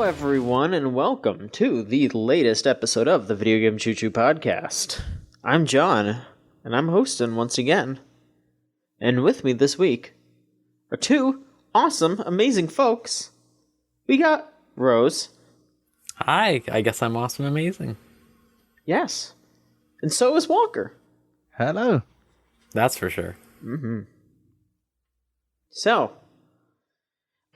everyone, and welcome to the latest episode of the Video Game Choo Choo podcast. I'm John, and I'm hosting once again. And with me this week are two awesome, amazing folks. We got Rose. Hi, I guess I'm awesome, amazing. Yes. And so is Walker. Hello. That's for sure. Mm-hmm. So,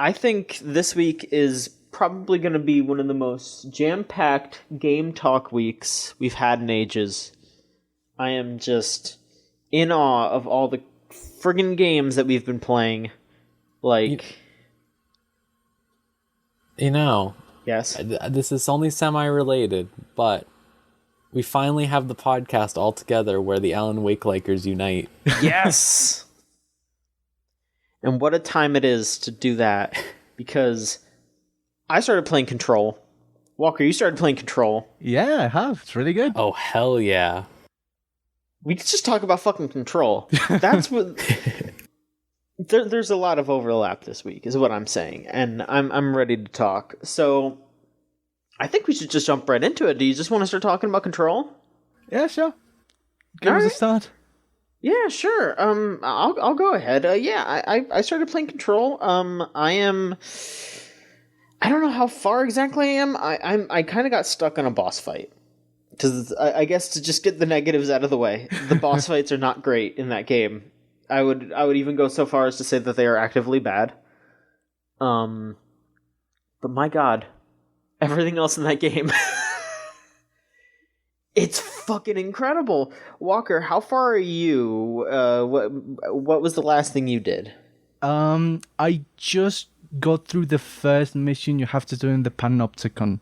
I think this week is probably going to be one of the most jam-packed game talk weeks we've had in ages. I am just in awe of all the friggin' games that we've been playing. Like... You know... Yes? This is only semi-related, but we finally have the podcast all together where the Alan Wake likers unite. Yes! And what a time it is to do that, because I started playing Control. Walker, you started playing Control. Yeah, I have. It's really good. Oh, hell yeah. We could just talk about fucking Control. That's what... There's a lot of overlap this week, is what I'm saying, and I'm ready to talk. So, I think we should just jump right into it. Do you just want to start talking about Control? Yeah, sure. Give us a start. Yeah, sure. I'll go ahead. I started playing Control. I don't know how far exactly I am. I kind of got stuck on a boss fight. I guess to just get the negatives out of the way. The boss fights are not great in that game. I would even go so far as to say that they are actively bad. But my god, everything else in that game, it's fucking incredible. Walker, how far are you? What was the last thing you did? I just got through the first mission you have to do in the Panopticon.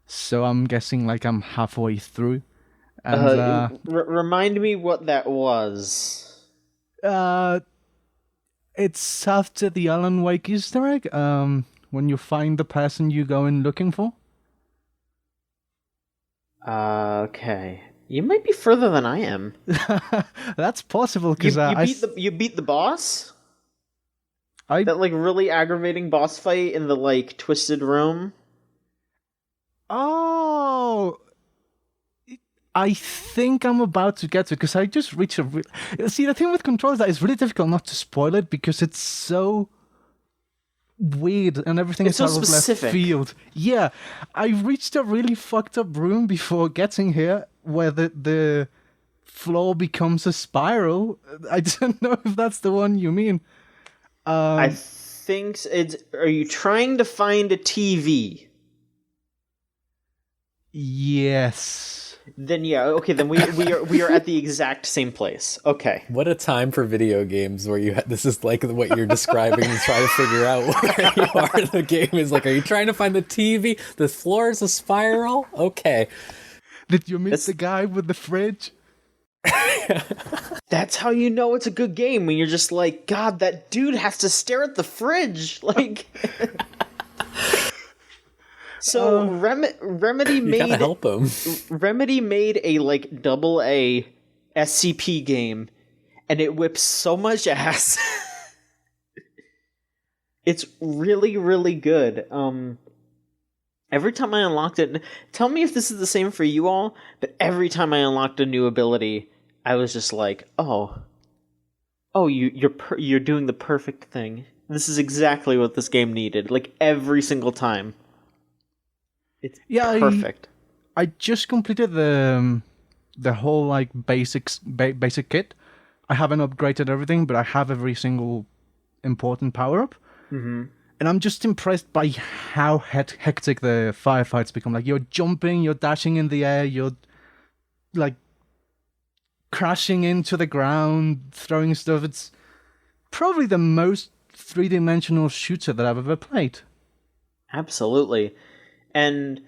So I'm guessing like I'm halfway through. And remind me what that was. It's after the Alan Wake Easter egg, when you find the person you go in looking for. Okay. You might be further than I am. That's possible, because you beat the boss? That like really aggravating boss fight in the like twisted room? Oh, I think I'm about to get to it, because I just reached See, the thing with Control is that it's really difficult not to spoil it, because it's so weird and everything is so out of specific. Left field. Yeah, I reached a really fucked up room before getting here where the floor becomes a spiral. I don't know if that's the one you mean. I think it's... Are you trying to find a TV? Yes. Then yeah, okay. Then we are at the exact same place. Okay. What a time for video games where this is like what you're describing and try to figure out where you are. The game is like, are you trying to find the TV? The floor is a spiral? Okay. Did you meet the guy with the fridge? That's how you know it's a good game, when you're just like, God, that dude has to stare at the fridge. Like... So Remedy made... You gotta help him. Remedy made a like AA SCP game, and it whips so much ass. It's really, really good. Every time I unlocked it, tell me if this is the same for you all, but every time I unlocked a new ability, I was just like, you're doing the perfect thing. This is exactly what this game needed. Like every single time. It's perfect. I just completed the whole like basic kit. I haven't upgraded everything, but I have every single important power up. Mm-hmm. And I'm just impressed by how hectic the firefights become. Like you're jumping, you're dashing in the air, you're like crashing into the ground, throwing stuff. It's probably the most three-dimensional shooter that I've ever played. Absolutely. And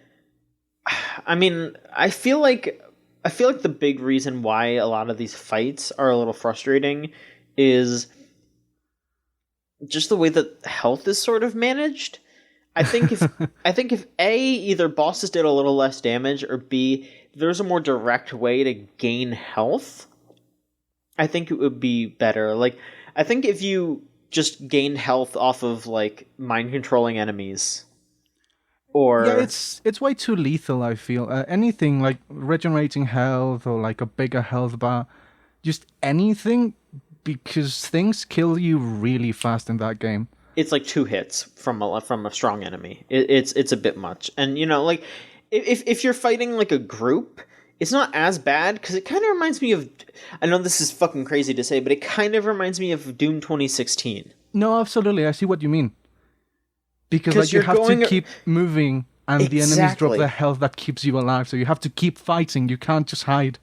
I mean, I feel like the big reason why a lot of these fights are a little frustrating is just the way that health is sort of managed. I think if A, either bosses did a little less damage, or B, there's a more direct way to gain health, I think it would be better. Like, I think if you just gained health off of like mind controlling enemies, Or Yeah, it's way too lethal, I feel. Anything like regenerating health or like a bigger health bar, just anything, because things kill you really fast in that game. it's like 2 hits from a strong enemy. It's a bit much, and like if you're fighting like a group, it's not as bad because it kind of reminds me of. I know this is fucking crazy to say, but it kind of reminds me of Doom 2016. No, absolutely, I see what you mean. Because 'Cause like you you're have going- to keep moving, and the enemies drop Exactly. their health that keeps you alive. So you have to keep fighting. You can't just hide.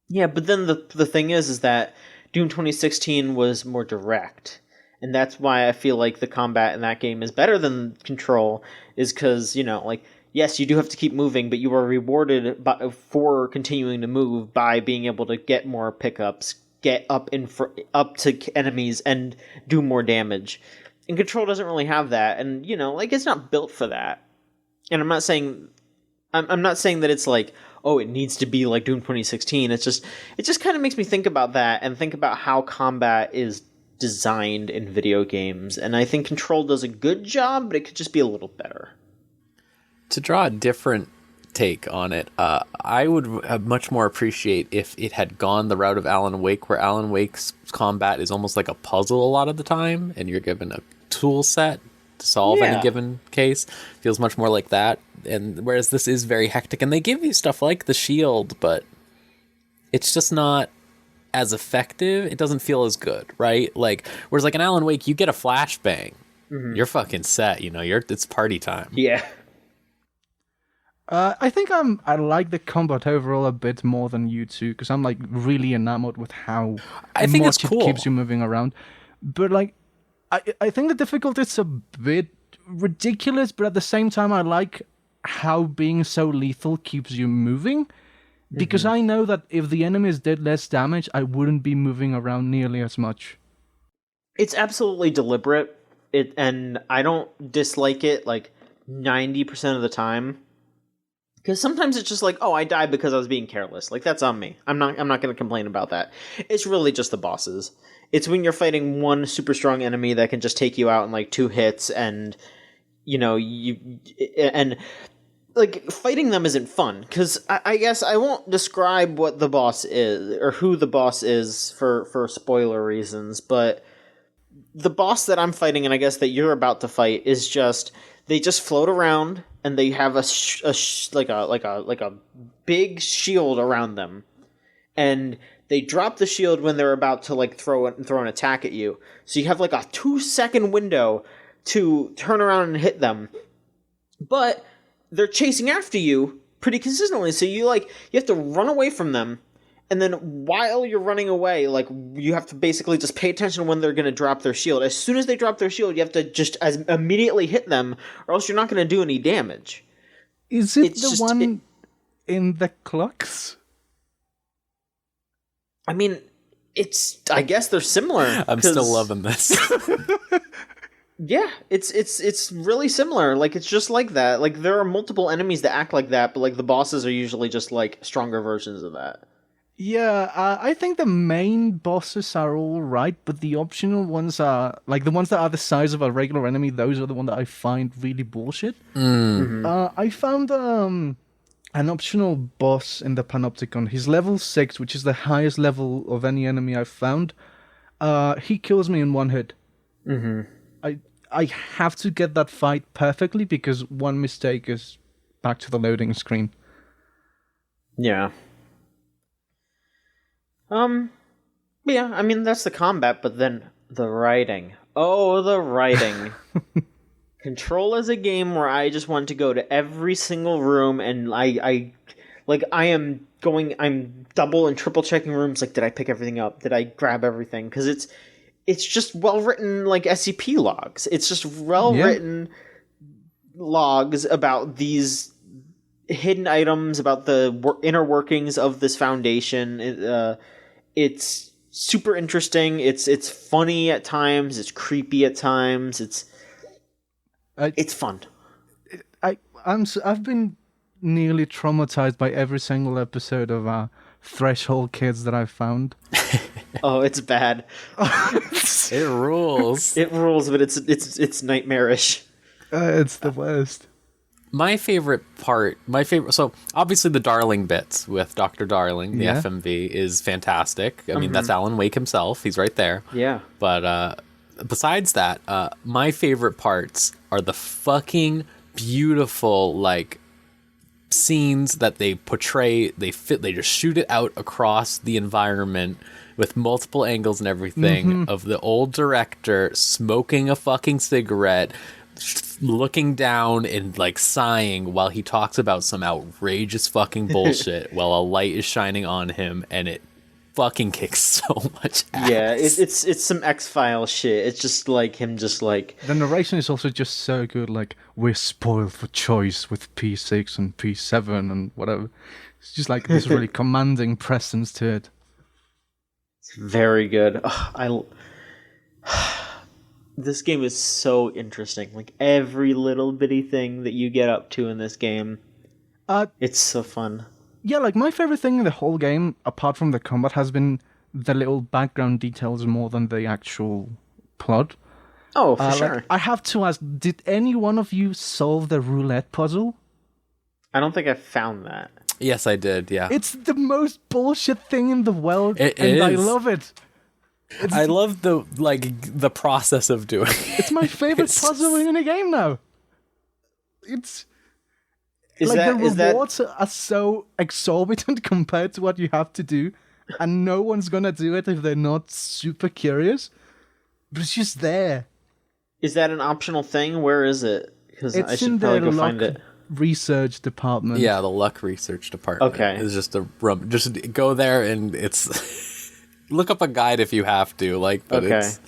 Yeah, but then the thing is that Doom 2016 was more direct. And that's why I feel like the combat in that game is better than Control, is because, like, yes, you do have to keep moving, but you are rewarded for continuing to move by being able to get more pickups, get up to enemies, and do more damage. And Control doesn't really have that, and, like, it's not built for that. And I'm not saying that it's like, oh, it needs to be like Doom 2016. It just kind of makes me think about that and think about how combat is designed in video games. And I think Control does a good job, but it could just be a little better. To draw a different take on it, I would much more appreciate if it had gone the route of Alan Wake, where Alan Wake's combat is almost like a puzzle a lot of the time, and you're given a tool set to solve any given case. Feels much more like that. And whereas this is very hectic, and they give you stuff like the shield, but it's just not as effective. It doesn't feel as good, right? Like, whereas like in Alan Wake, you get a flashbang, you're fucking set. It's party time. Yeah. I think I like the combat overall a bit more than you two, because I'm like really enamored with how I think much it's cool. it keeps you moving around. But like, I think the difficulty is a bit ridiculous, but at the same time, I like how being so lethal keeps you moving. Because I know that if the enemies did less damage, I wouldn't be moving around nearly as much. It's absolutely deliberate. And I don't dislike it like 90% of the time. Because sometimes it's just like, oh, I died because I was being careless. Like, that's on me. I'm not going to complain about that. It's really just the bosses. It's when you're fighting one super strong enemy that can just take you out in like 2 hits, and like, fighting them isn't fun, because I guess I won't describe what the boss is, or who the boss is for spoiler reasons, but the boss that I'm fighting, and I guess that you're about to fight, is just, they just float around, and they have a big shield around them, and they drop the shield when they're about to like throw an attack at you, so you have like a 2-second window to turn around and hit them, but they're chasing after you pretty consistently, so you have to run away from them, and then while you're running away, like, you have to basically just pay attention to when they're going to drop their shield. As soon as they drop their shield, you have to just immediately hit them, or else you're not going to do any damage. Is it one in the clocks? I mean, I guess they're similar. I'm still loving this. Yeah, it's really similar. Like, it's just like that. Like, there are multiple enemies that act like that, but like the bosses are usually just like stronger versions of that. Yeah, I think the main bosses are all right, but the optional ones are, like, the ones that are the size of a regular enemy, those are the ones that I find really bullshit. I found an optional boss in the Panopticon. He's level 6, which is the highest level of any enemy I've found. He kills me in 1 hit. I have to get that fight perfectly, because one mistake is back to the loading screen. Yeah. Yeah, I mean, that's the combat, but then the writing. Oh, the writing. Control is a game where I just want to go to every single room, and I'm double and triple checking rooms, like, did I pick everything up? Did I grab everything? Because it's just well-written, like, SCP logs. It's just well-written logs about these hidden items, about the inner workings of this foundation. It's super interesting. It's funny at times. It's creepy at times. It's fun. I've been nearly traumatized by every single episode of Threshold Kids that I've found. Oh, it's bad. It rules. It rules, but it's nightmarish. It's the worst. my favorite part, so obviously the Darling bits with Dr. Darling, the FMV, is fantastic. I mean, that's Alan Wake himself. He's right there. Yeah. But besides that, my favorite parts are the fucking beautiful, like, scenes that they portray. They just shoot it out across the environment with multiple angles and everything of the old director smoking a fucking cigarette, looking down and like sighing while he talks about some outrageous fucking bullshit while a light is shining on him, and it fucking kicks so much ass. Yeah, it's some X-File shit. It's just like him just like... The narration is also just so good, like, we're spoiled for choice with P6 and P7 and whatever. It's just like this really commanding presence to it. It's very good. This game is so interesting. Like, every little bitty thing that you get up to in this game, it's so fun. Yeah, like, my favorite thing in the whole game, apart from the combat, has been the little background details more than the actual plot. Oh, for sure. Like, I have to ask, did any one of you solve the roulette puzzle? I don't think I found that. Yes, I did, yeah. It's the most bullshit thing in the world, It and I is. love it. I love the process of doing it. It's my favorite puzzle in a game now. It's... Is like, that, the rewards are so exorbitant compared to what you have to do, and no one's gonna do it if they're not super curious. But it's just there. is that an optional thing? Where is it? Because I It's should in probably the go find luck it. research department. Yeah, the luck research department. Okay. It's just just go there and it's look up a guide if you have to. Like, but Okay. it's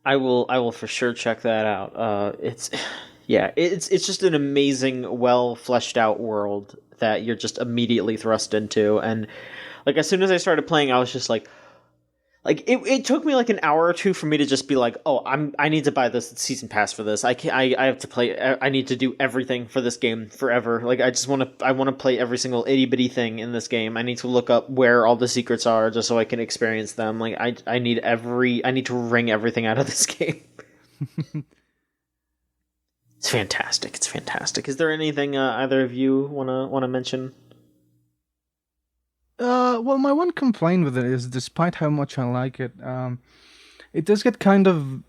I will for sure check that out. It's just an amazing, well fleshed out world that you're just immediately thrust into, and like as soon as I started playing, I was just like it took me like an hour or two for me to just be like, oh, I need to buy this season pass for this. I have to play. I need to do everything for this game forever. Like I want to play every single itty bitty thing in this game. I need to look up where all the secrets are just so I can experience them. Like I need to wring everything out of this game. It's fantastic. It's fantastic. Is there anything either of you wanna mention? Well, my one complaint with it is, despite how much I like it, it does get kind of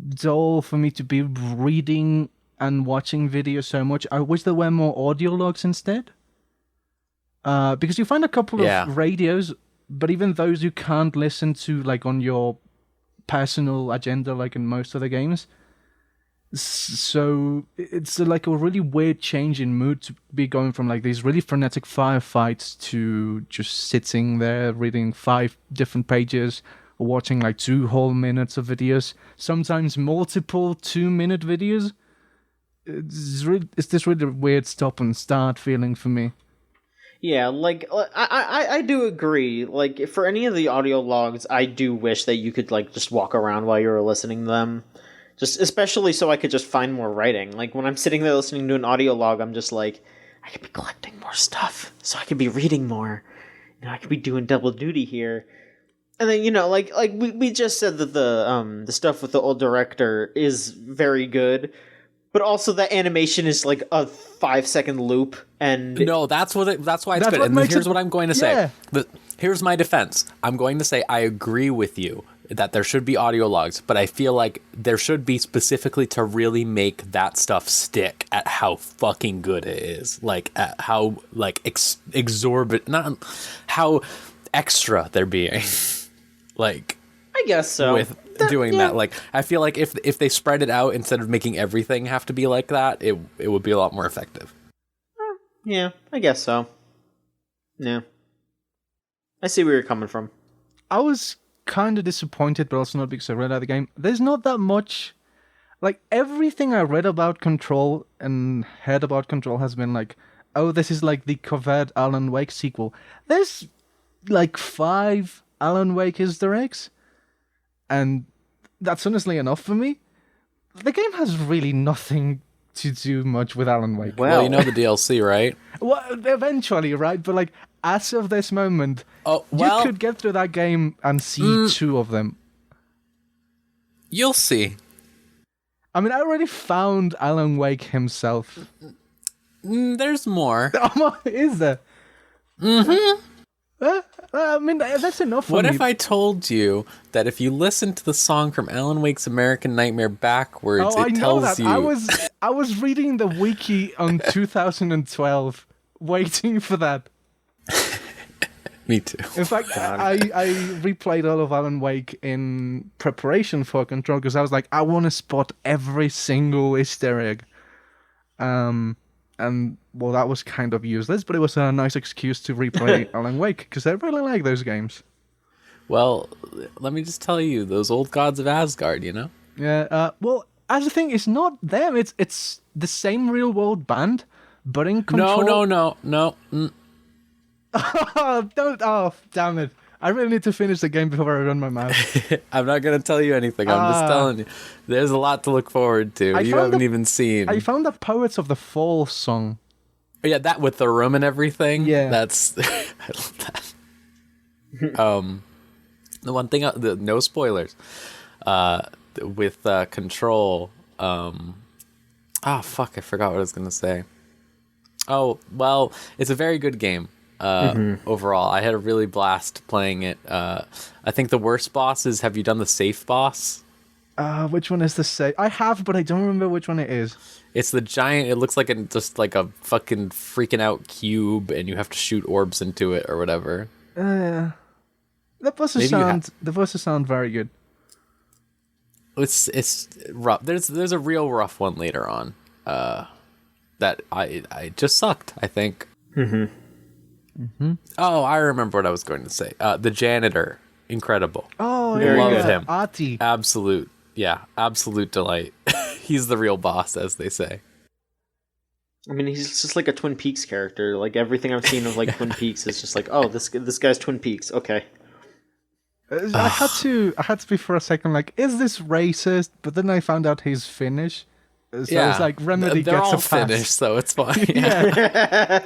dull for me to be reading and watching videos so much. I wish there were more audio logs instead. Because you find a couple of radios, but even those you can't listen to, like, on your personal agenda, like in most other games. So it's like a really weird change in mood to be going from like these really frenetic firefights to just sitting there reading 5 different pages or watching like 2 whole minutes of videos, sometimes multiple 2-minute videos. It's this really weird stop and start feeling for me. Yeah, like I do agree. Like for any of the audio logs, I do wish that you could like just walk around while you were listening to them. Just especially so I could just find more writing. Like when I'm sitting there listening to an audio log, I'm just like, I could be collecting more stuff, so I could be reading more. You know, I could be doing double duty here. And then like we just said that the stuff with the old director is very good, but also that animation is like a 5-second loop. And no, that's why it's good. And here's what I'm going to say. Here's my defense. I'm going to say I agree with you that there should be audio logs, but I feel like there should be specifically to really make that stuff stick at how fucking good it is. Like at how like exorbitant, not how extra they're being. Like I guess so. With doing that, like I feel like if they spread it out instead of making everything have to be like that, it would be a lot more effective. Yeah, I guess so. Yeah. I see where you're coming from. I was kind of disappointed, but also not because I read out the game. There's not that much. Like, everything I read about Control and heard about Control has been like, oh, this is like the covered Alan Wake sequel. There's like 5 Alan Wake Easter eggs, and that's honestly enough for me. The game has really nothing to do much with Alan Wake. Well, you know the DLC, right? Well, eventually, right? But like, as of this moment, you could get through that game and see 2 of them. You'll see. I mean, I already found Alan Wake himself. There's more. Is there? Mm-hmm. I mean, that's enough for What me. if I told you that if you listen to the song from Alan Wake's American Nightmare backwards, I it know tells that. you... I was reading the wiki on 2012, waiting for that. Me too. In fact, I replayed all of Alan Wake in preparation for Control because I was like, I want to spot every single Easter egg. And well, that was kind of useless, but it was a nice excuse to replay Alan Wake because I really like those games. Well, let me just tell you, those old gods of Asgard, you know? Yeah. Well, as the thing, it's not them. It's the same real world band, but in Control. No. Don't! Oh, damn it! I really need to finish the game before I run my mouth. I'm not going to tell you anything. I'm just telling you. There's a lot to look forward to. You haven't even seen. I found the Poets of the Fall song. Yeah, that with the room and everything. Yeah. That's... I love that. The one thing... no spoilers. With Control... fuck, I forgot what I was going to say. Oh, well, it's a very good game. Overall, I had a really blast playing it. I think the worst boss is, have you done the safe boss? Which one is the safe? I have, but I don't remember which one it is. It's the giant, it looks like just like a fucking freaking out cube, and you have to shoot orbs into it or whatever. The bosses sound very good. It's rough. There's a real rough one later on. That I just sucked, I think. Oh, I remember what I was going to say. The janitor, incredible. Oh, Very love good. him. Artie. Absolute delight. He's the real boss, as they say. I mean, he's just like a Twin Peaks character. Like everything I've seen of like Twin Peaks is just like, oh, this guy's Twin Peaks. Okay. I had to be for a second like, is this racist? But then I found out he's Finnish. So it's like Remedy they're gets all a pass. Finnish, so it's fine. Yeah.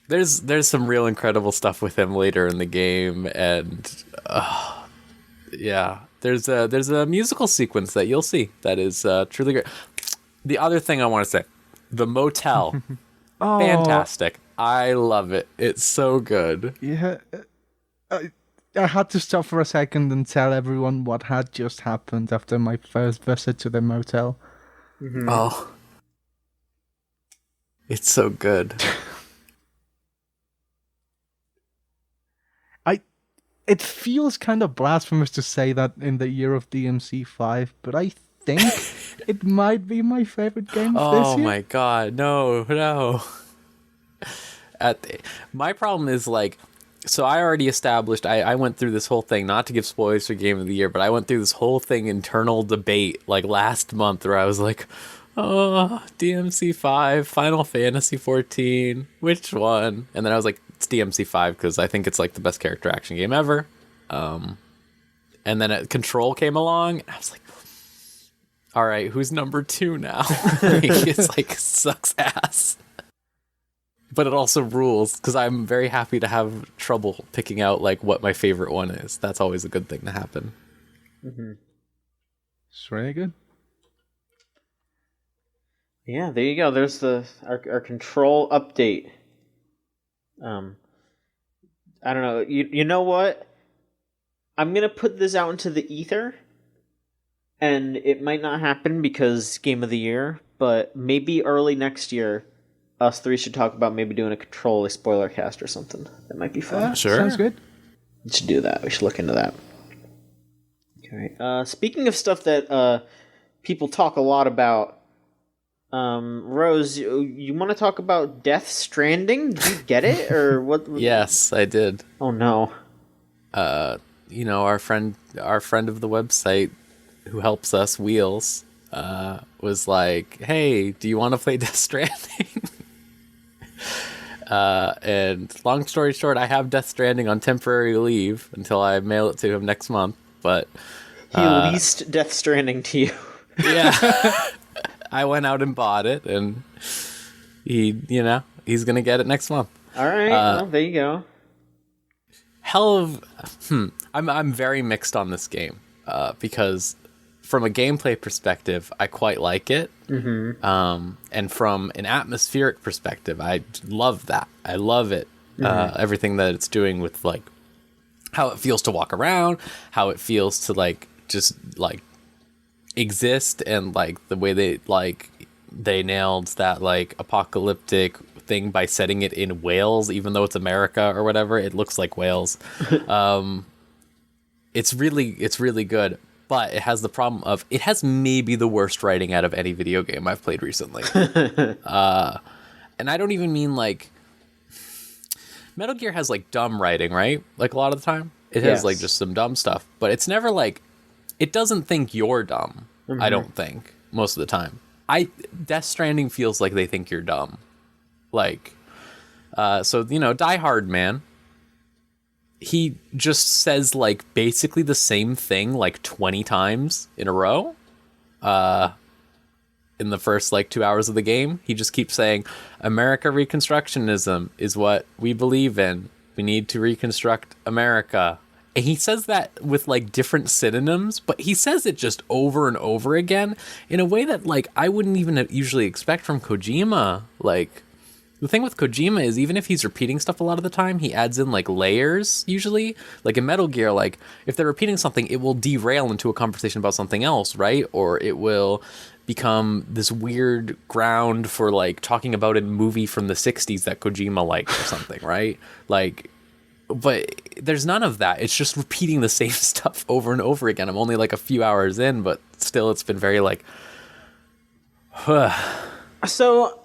There's some real incredible stuff with him later in the game, and there's a musical sequence that you'll see that is truly great. The other thing I want to say, the motel, fantastic. I love it. It's so good. Yeah. I had to stop for a second and tell everyone what had just happened after my first visit to the motel. Oh, it's so good. It feels kind of blasphemous to say that in the year of DMC5, but I think it might be my favorite game of this year. Oh my god, no. My problem is like, so I already established, I went through this whole thing, not to give spoilers for Game of the Year, but I went through this whole thing, internal debate, like last month, where I was like, oh, DMC5, Final Fantasy 14, which one? And then I was like, it's DMC5 because I think it's like the best character action game ever. And then Control came along, and I was like, all right, who's number 2 now? It's like, sucks ass. But it also rules, because I'm very happy to have trouble picking out like what my favorite one is. That's always a good thing to happen. It's really good. Yeah, there you go. There's our Control update. I don't know. You know what? I'm gonna put this out into the ether, and it might not happen because Game of the Year, but maybe early next year, us three should talk about maybe doing a Control spoiler cast or something. That might be fun. Sure. Sounds good. We should do that. We should look into that. Okay. Speaking of stuff that people talk a lot about, Rose, you want to talk about Death Stranding? Did you get it or what? Yes, I did. Oh no. Our friend of the website who helps us, Wheels, was like, "Hey, do you want to play Death Stranding?" And long story short, I have Death Stranding on temporary leave until I mail it to him next month. But he leased Death Stranding to you. Yeah. I went out and bought it, and he's gonna get it next month. All right, well, there you go. I'm very mixed on this game, because from a gameplay perspective, I quite like it. And from an atmospheric perspective, I love that. I love it. Everything that it's doing with like how it feels to walk around, how it feels to like just like exist, and like the way they nailed that like apocalyptic thing by setting it in Wales, even though it's America or whatever. It looks like Wales. It's really good. But it has the problem of it has maybe the worst writing out of any video game I've played recently. And I don't even mean like Metal Gear has like dumb writing, right? Like a lot of the time it has like just some dumb stuff, but it's never like, it doesn't think you're dumb. I don't think most of the time. Death Stranding feels like they think you're dumb. Like, so, you know, Die Hard, man. He just says like basically the same thing like 20 times in a row. In the first like 2 hours of the game, he just keeps saying, America Reconstructionism is what we believe in. We need to reconstruct America. And he says that with like different synonyms, but he says it just over and over again in a way that like I wouldn't even usually expect from Kojima. Like, the thing with Kojima is even if he's repeating stuff a lot of the time, he adds in like layers usually. Like in Metal Gear, like if they're repeating something, it will derail into a conversation about something else, right? Or it will become this weird ground for like talking about a movie from the 60s that Kojima liked or something, right? Like, but there's none of that. It's just repeating the same stuff over and over again. I'm only like a few hours in, but still it's been very like... So...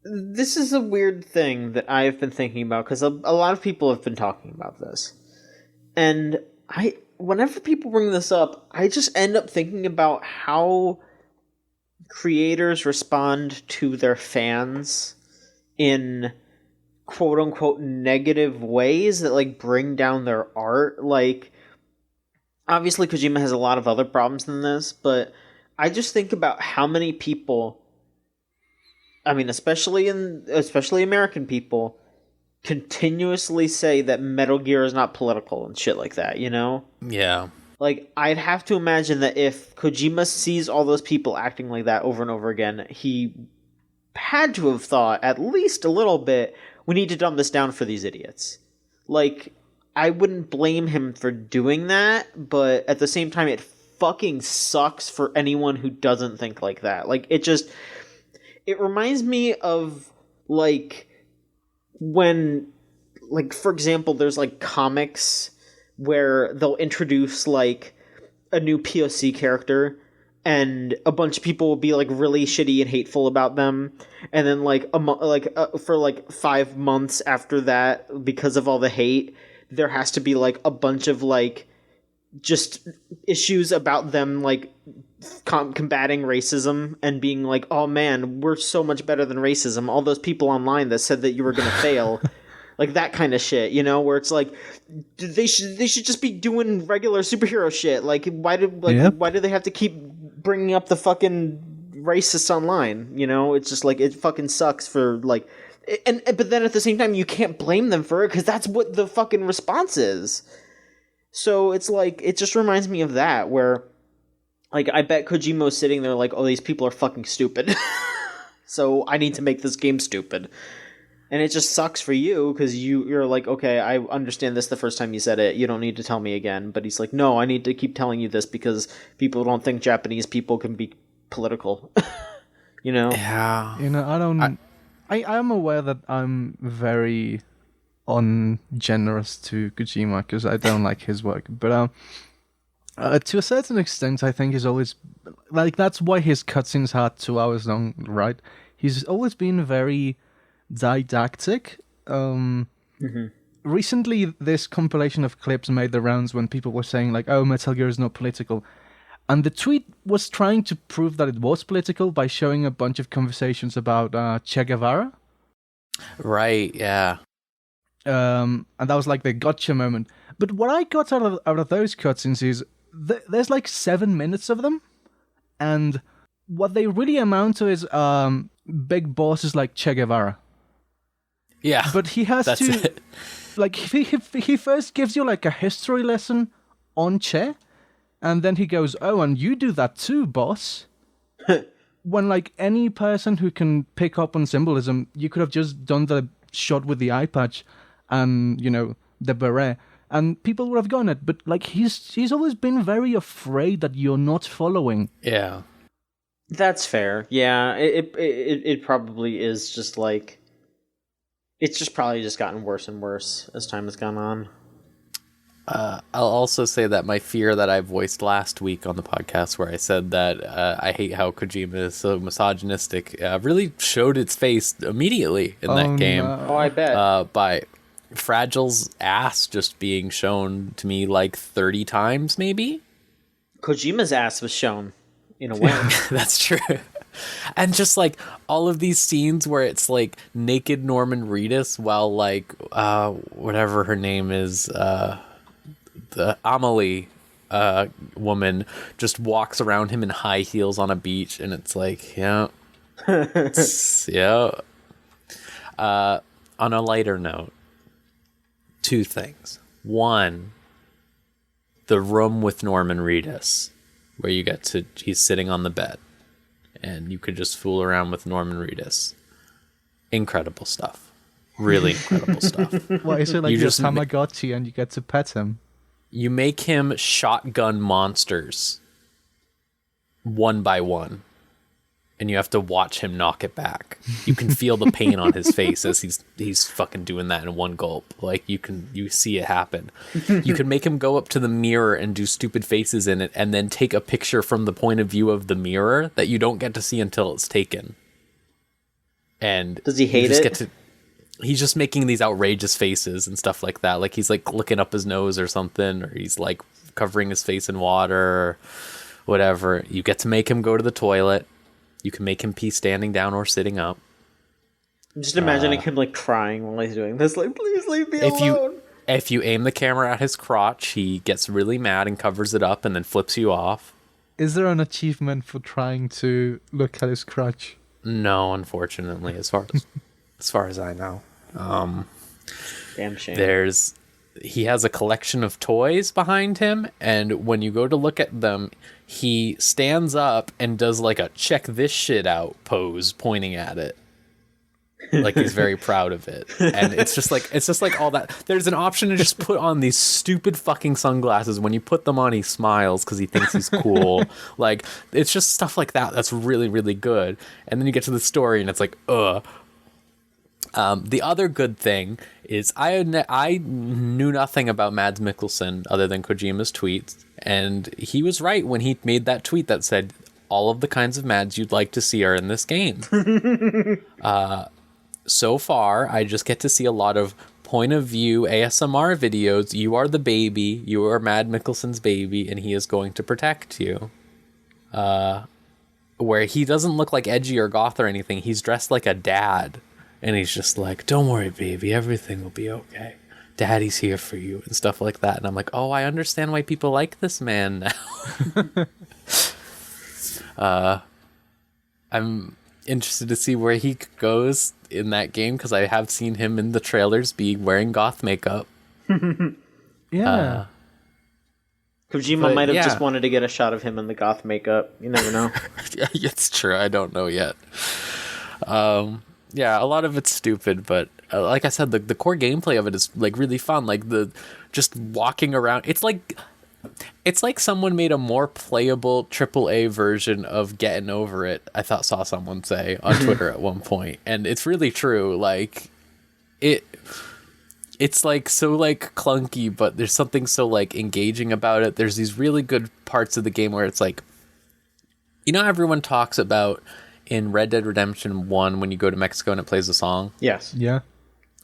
This is a weird thing that I've been thinking about, because a lot of people have been talking about this. And whenever people bring this up, I just end up thinking about how creators respond to their fans in quote-unquote negative ways that, like, bring down their art. Like, obviously Kojima has a lot of other problems than this, but I just think about how many people... I mean, especially American people, continuously say that Metal Gear is not political and shit like that, you know? Yeah. Like, I'd have to imagine that if Kojima sees all those people acting like that over and over again, he had to have thought, at least a little bit, we need to dumb this down for these idiots. Like, I wouldn't blame him for doing that, but at the same time, it fucking sucks for anyone who doesn't think like that. Like, it reminds me of, like, when, like, for example, there's, like, comics where they'll introduce, like, a new POC character, and a bunch of people will be, like, really shitty and hateful about them, and then, like, for 5 months after that, because of all the hate, there has to be, like, a bunch of, like, just issues about them, like, combating racism and being like, oh man, we're so much better than racism. All those people online that said that you were going to fail. Like that kind of shit, you know, where it's like, they should just be doing regular superhero shit. Like, why do they have to keep bringing up the fucking racists online? You know, it's just like, it fucking sucks for like, but then at the same time, you can't blame them for it because that's what the fucking response is. So it's like, it just reminds me of that, where, like, I bet Kojima was sitting there like, oh, these people are fucking stupid. So I need to make this game stupid. And it just sucks for you, because you're like, okay, I understand this the first time you said it. You don't need to tell me again. But he's like, no, I need to keep telling you this because people don't think Japanese people can be political. You know? Yeah. You know, I'm aware that I'm very ungenerous to Kojima because I don't like his work. But to a certain extent, I think he's always... Like, that's why his cutscenes are 2 hours long, right? He's always been very didactic. Recently, this compilation of clips made the rounds when people were saying, like, oh, Metal Gear is not political. And the tweet was trying to prove that it was political by showing a bunch of conversations about Che Guevara. Right, yeah. And that was like the gotcha moment. But what I got out of those cutscenes is there's like 7 minutes of them, and what they really amount to is big bosses like Che Guevara. Yeah, but he has to like he first gives you like a history lesson on Che, And then he goes, "Oh, and you do that too, boss." When, like, any person who can pick up on symbolism, you could have just done the shot with the eye patch and, you know, the beret, and people would have gotten it. But, like, he's always been very afraid that you're not following. Yeah. That's fair. Yeah, it probably is just like... It's just probably just gotten worse and worse as time has gone on. I'll also say that my fear that I voiced last week on the podcast, where I said that I hate how Kojima is so misogynistic, really showed its face immediately in that game. No. Oh, I bet. By Fragile's ass just being shown to me like 30 times, maybe? Kojima's ass was shown, in a way. That's true. And just like all of these scenes where it's like naked Norman Reedus while like whatever her name is, the Amelie woman just walks around him in high heels on a beach, and it's like, yeah. Yeah. On a lighter note, two things. One, the room with Norman Reedus, where he's sitting on the bed, and you could just fool around with Norman Reedus. Incredible stuff. Really incredible stuff. What, is it like You your just Tamagotchi and you get to pet him? You make him shotgun monsters one by one, and you have to watch him knock it back. You can feel the pain on his face as he's fucking doing that in one gulp. Like you see it happen. You can make him go up to the mirror and do stupid faces in it, and then take a picture from the point of view of the mirror that you don't get to see until it's taken. And Does he hate it? He's just making these outrageous faces and stuff like that. Like he's like looking up his nose or something, or he's like covering his face in water or whatever. You get to make him go to the toilet. You can make him pee standing down or sitting up. I'm just imagining him like crying while he's doing this. Like, please leave me alone. If you aim the camera at his crotch, he gets really mad and covers it up and then flips you off. Is there an achievement for trying to look at his crotch? No, unfortunately, as far as I know. Damn shame. He has a collection of toys behind him, and when you go to look at them, he stands up and does like a check this shit out pose pointing at it. Like he's very proud of it. And it's just like all that. There's an option to just put on these stupid fucking sunglasses. When you put them on, he smiles because he thinks he's cool. Like, it's just stuff like that that's really, really good. And then you get to the story and it's like, ugh. The other good thing is I knew nothing about Mads Mikkelsen other than Kojima's tweets, and he was right when he made that tweet that said all of the kinds of Mads you'd like to see are in this game. So far, I just get to see a lot of point of view ASMR videos. You are the baby, you are Mads Mikkelsen's baby, and he is going to protect you. Where he doesn't look like edgy or goth or anything, he's dressed like a dad. And he's just like, don't worry, baby, everything will be okay. Daddy's here for you, and stuff like that. And I'm like, oh, I understand why people like this man now. I'm interested to see where he goes in that game, because I have seen him in the trailers wearing goth makeup. Yeah. Kojima might have just wanted to get a shot of him in the goth makeup. You never know. Yeah, it's true. I don't know yet. Yeah, a lot of it's stupid, but like I said, the core gameplay of it is like really fun. Like the just walking around, it's like someone made a more playable AAA version of Getting Over It. I saw someone say on Twitter at one point, and it's really true. Like it's like so like clunky, but there's something so like engaging about it. There's these really good parts of the game where it's like, you know, everyone talks about in Red Dead Redemption 1 when you go to Mexico and it plays a song? Yes. Yeah.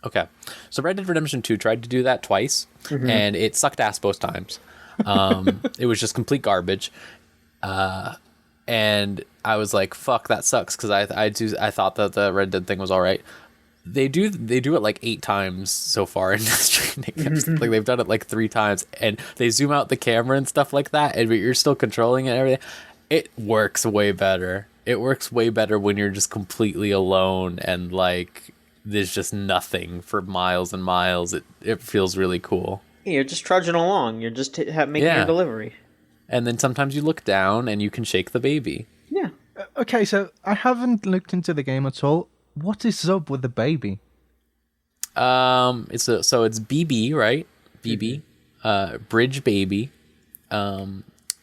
Okay. So Red Dead Redemption 2 tried to do that twice, and it sucked ass both times. It was just complete garbage. And I was like, fuck, that sucks, because I thought that the Red Dead thing was all right. They do it like 8 times so far in this training. Like they've done it like 3 times, and they zoom out the camera and stuff like that, and you're still controlling it and everything. It works way better. It works way better when you're just completely alone and like there's just nothing for miles and miles. It feels really cool. You're just trudging along. You're just making your delivery. And then sometimes you look down and you can shake the baby. Yeah. Okay, so I haven't looked into the game at all. What is up with the baby? It's BB, right? BB, bridge baby.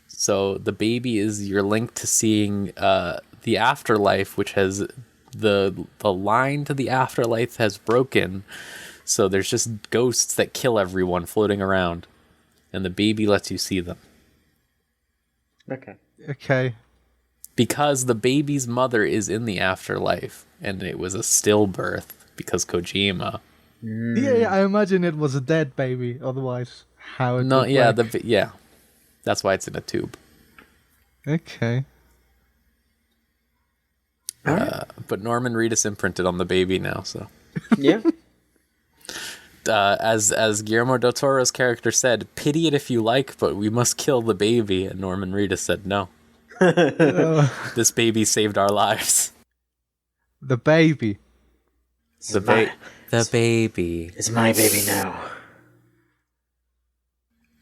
So the baby is your link to seeing the afterlife, which has the line to the afterlife has broken. So there's just ghosts that kill everyone floating around, and the baby lets you see them. Okay. Because the baby's mother is in the afterlife, and it was a stillbirth because Kojima. Yeah, I imagine it was a dead baby. Otherwise, how it No, would yeah, work. that's why it's in a tube. Okay. But Norman Reedus imprinted on the baby now, so. Yeah. As Guillermo del Toro's character said, "Pity it if you like, but we must kill the baby." And Norman Reedus said, "No, this baby saved our lives." The baby. The baby. It's my baby now.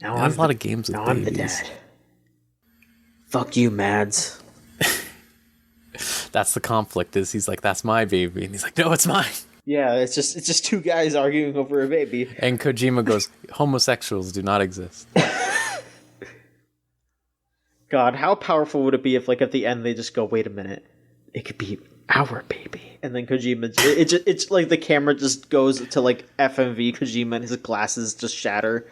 Now There's a lot of games with now babies. I'm the dad. Fuck you, Mads. That's the conflict. Is he's like, "That's my baby," and he's like, "No, it's mine." Yeah, it's just two guys arguing over a baby. And Kojima goes, "Homosexuals do not exist." God, how powerful would it be if, like, at the end they just go, "Wait a minute, it could be our baby," and then Kojima, it's like the camera just goes to like FMV Kojima and his glasses just shatter.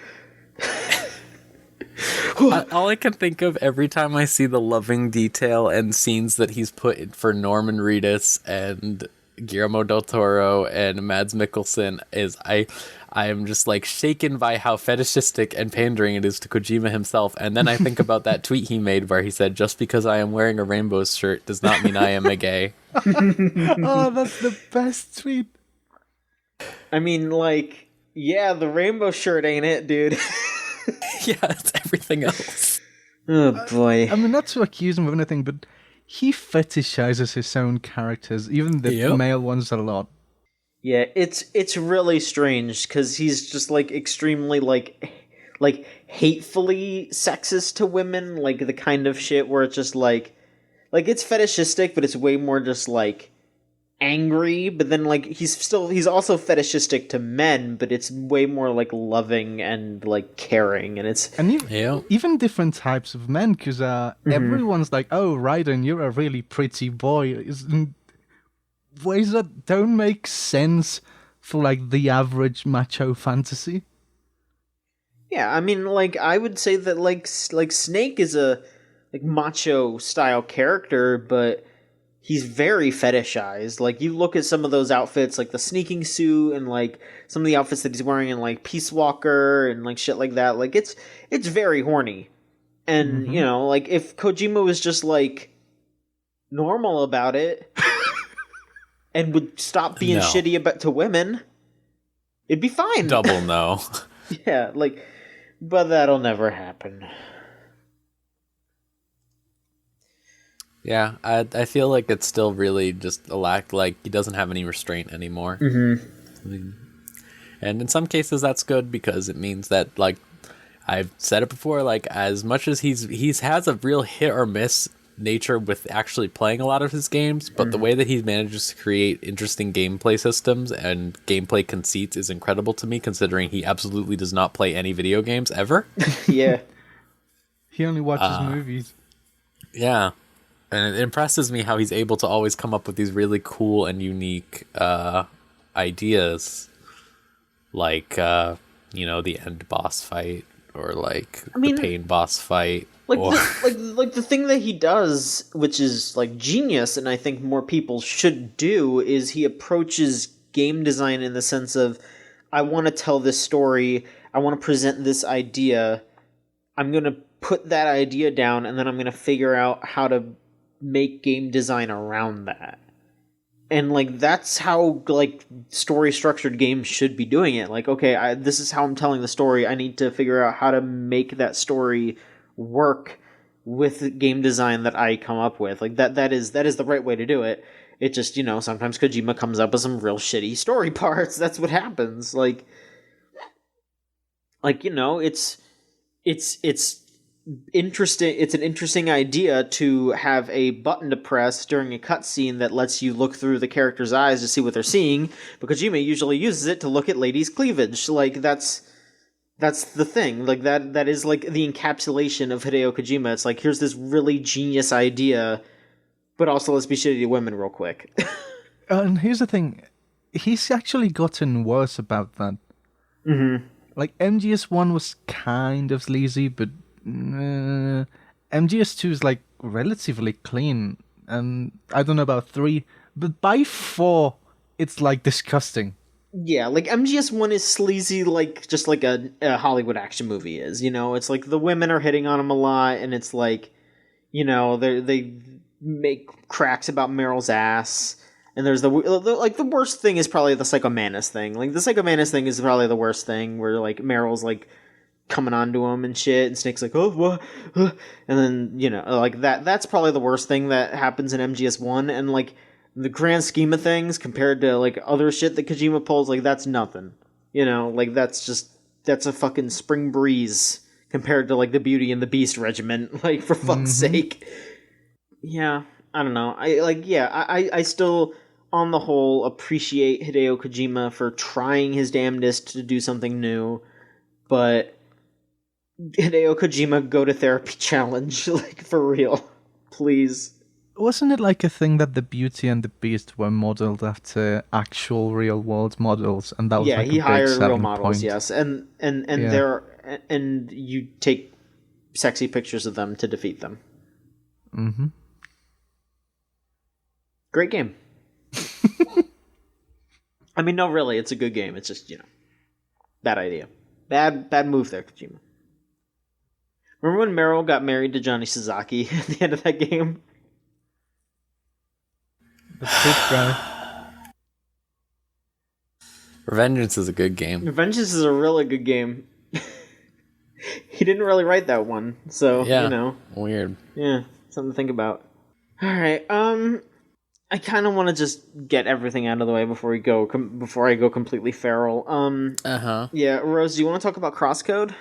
All I can think of every time I see the loving detail and scenes that he's put for Norman Reedus and Guillermo del Toro and Mads Mikkelsen is I am just like shaken by how fetishistic and pandering it is to Kojima himself. And then I think about that tweet he made where he said, "Just because I am wearing a rainbow shirt does not mean I am a gay." Oh, that's the best tweet. I mean, like, yeah, the rainbow shirt ain't it, dude. Yeah, it's everything else. Oh boy. I mean, not to accuse him of anything, but he fetishizes his own characters, even the Yep. male ones, a lot. Yeah, it's really strange because he's just like extremely like hatefully sexist to women, like the kind of shit where it's just like it's fetishistic, but it's way more just like angry. But then like he's also fetishistic to men, but it's way more like loving and like caring, and it's And Yeah. even different types of men, because everyone's like, "Oh, Raiden, you're a really pretty boy," in ways that don't make sense for like the average macho fantasy. yeah. I mean, like I would say that like Snake is a like macho style character, but he's very fetishized. Like you look at some of those outfits, like the sneaking suit and like some of the outfits that he's wearing in like Peace Walker and like shit like that. Like it's very horny. And you know, like if Kojima was just like normal about it and would stop being No. shitty about to women, it'd be fine. Double no. Yeah, like, but that'll never happen. Yeah, I feel like it's still really just a lack, like he doesn't have any restraint anymore. And in some cases that's good because it means that, like I've said it before, like as much as he's has a real hit or miss nature with actually playing a lot of his games, but the way that he manages to create interesting gameplay systems and gameplay conceits is incredible to me, considering he absolutely does not play any video games ever. Yeah. He only watches movies. Yeah. And it impresses me how he's able to always come up with these really cool and unique ideas, like the end boss fight, or like mean, the pain boss fight. Like, or... like the thing that he does, which is like genius, and I think more people should do, is he approaches game design in the sense of, I want to tell this story, I want to present this idea, I'm going to put that idea down, and then I'm going to figure out how to make game design around that. And like that's how like story structured games should be doing it. Like, okay, this is how I'm telling the story. I need to figure out how to make that story work with the game design that I come up with. Like that is the right way to do it. It just, sometimes Kojima comes up with some real shitty story parts. That's what happens. Like it's interesting. It's an interesting idea to have a button to press during a cutscene that lets you look through the character's eyes to see what they're seeing. But Kojima usually uses it to look at ladies' cleavage. Like that's the thing. Like that is like the encapsulation of Hideo Kojima. It's like, here's this really genius idea, but also let's be shitty to women real quick. And here's the thing, he's actually gotten worse about that. Mm-hmm. Like, MGS1 was kind of sleazy, but MGS2 is, like, relatively clean. And I don't know about 3, but by 4, it's, like, disgusting. Yeah, like MGS1 is sleazy, like just like a Hollywood action movie is. You know, it's like the women are hitting on him a lot, and it's like, you know, they make cracks about Meryl's ass. And there's the worst thing is probably the Psycho Mantis thing. Like, the Psycho Mantis thing is probably the worst thing, where, like, Meryl's, like, coming onto him and shit, and Snake's like, oh, what? And then, you know, like, that's probably the worst thing that happens in MGS1, and, like, the grand scheme of things, compared to, like, other shit that Kojima pulls, like, that's nothing. You know, like, that's a fucking spring breeze, compared to, like, the Beauty and the Beast regiment, like, for fuck's sake. Yeah, I don't know. I still, on the whole, appreciate Hideo Kojima for trying his damnedest to do something new, but Hideo Kojima, go to therapy challenge, like, for real. Please. Wasn't it like a thing that the Beauty and the Beast were modeled after actual real-world models, and that was like he a big hired real selling models, point? yes, and you take sexy pictures of them to defeat them. Mm-hmm. Great game. I mean, no, really, it's a good game. It's just, you know, bad idea. Bad move there, Kojima. Remember when Meryl got married to Johnny Sasaki at the end of that game? Revengeance is a good game. Revengeance is a really good game. He didn't really write that one, so, Yeah, you know. weird. Yeah, something to think about. Alright, I kind of want to just get everything out of the way before I go completely feral. Yeah, Rose, do you want to talk about Crosscode?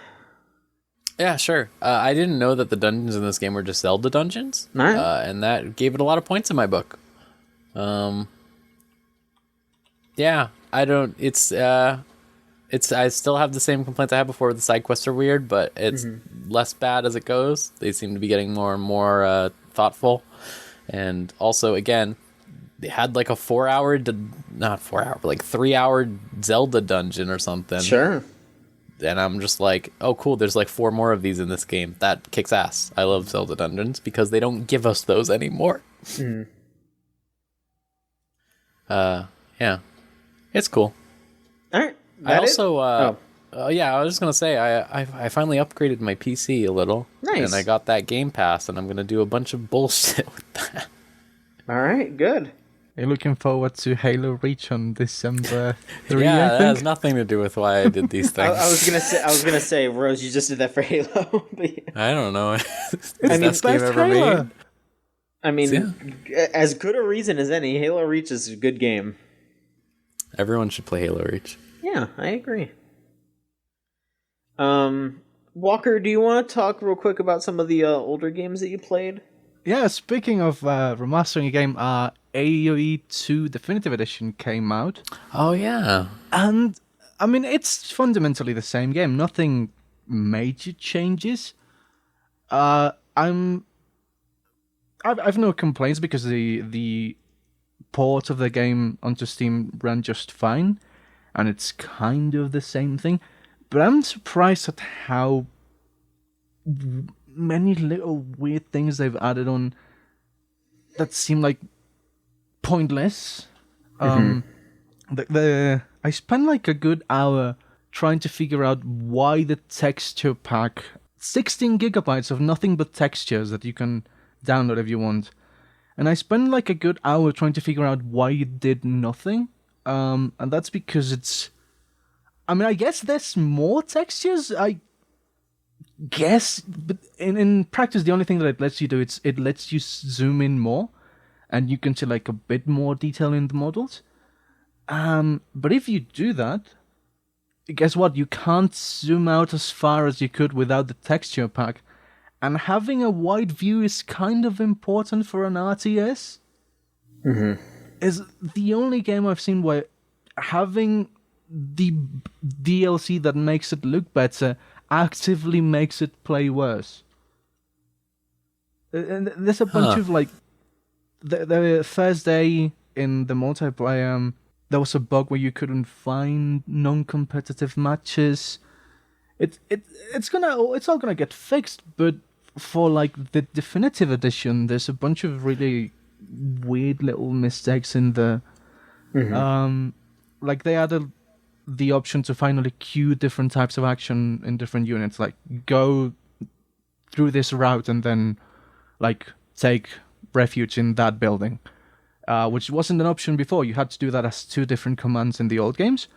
Yeah, sure. I didn't know that the dungeons in this game were just Zelda dungeons, Alright. and that gave it a lot of points in my book. Yeah, I don't. It's. I still have the same complaints I had before. The side quests are weird, but it's less bad as it goes. They seem to be getting more and more thoughtful, and also, again, they had like a 4-hour, not 4-hour, but like 3-hour Zelda dungeon or something. Sure. And I'm just like, oh, cool, there's like 4 more of these in this game. That kicks ass. I love Zelda dungeons because they don't give us those anymore. Yeah. It's cool. Alright. I also, yeah, I was just going to say, I finally upgraded my PC a little. Nice. And I got that Game Pass, and I'm going to do a bunch of bullshit with that. Alright, good. You're looking forward to Halo Reach on December 3, Yeah, I that think? has nothing to do with why I did these things. I was gonna say, Rose, you just did that for Halo. But yeah. I don't know. It's the best Halo. made. I mean, as good a reason as any, Halo Reach is a good game. Everyone should play Halo Reach. Yeah, I agree. Walker, do you want to talk real quick about some of the older games that you played? Yeah, speaking of remastering a game, AoE 2 Definitive Edition came out. Oh, yeah. And, I mean, it's fundamentally the same game. Nothing major changes. I've no complaints because the port of the game onto Steam ran just fine, and it's kind of the same thing. But I'm surprised at how many little weird things they've added on that seem like pointless. I spent like a good hour trying to figure out why the texture pack, 16 gigabytes of nothing but textures that you can download if you want, and I spent like a good hour trying to figure out why it did nothing. And that's because I guess there's more textures, I guess, but in practice, the only thing that it lets you do, it lets you zoom in more, and you can see like a bit more detail in the models. But if you do that, guess what? You can't zoom out as far as you could without the texture pack, And having a wide view is kind of important for an RTS. Is the only game I've seen where having the DLC that makes it look better actively makes it play worse. And there's a bunch of like the first day in the multiplayer, there was a bug where you couldn't find non-competitive matches. It's all gonna get fixed, but for like the definitive edition, there's a bunch of really weird little mistakes in the like they added the option to finally queue different types of action in different units, like go through this route and then like take refuge in that building, which wasn't an option before. You had to do that as 2 different commands in the old games.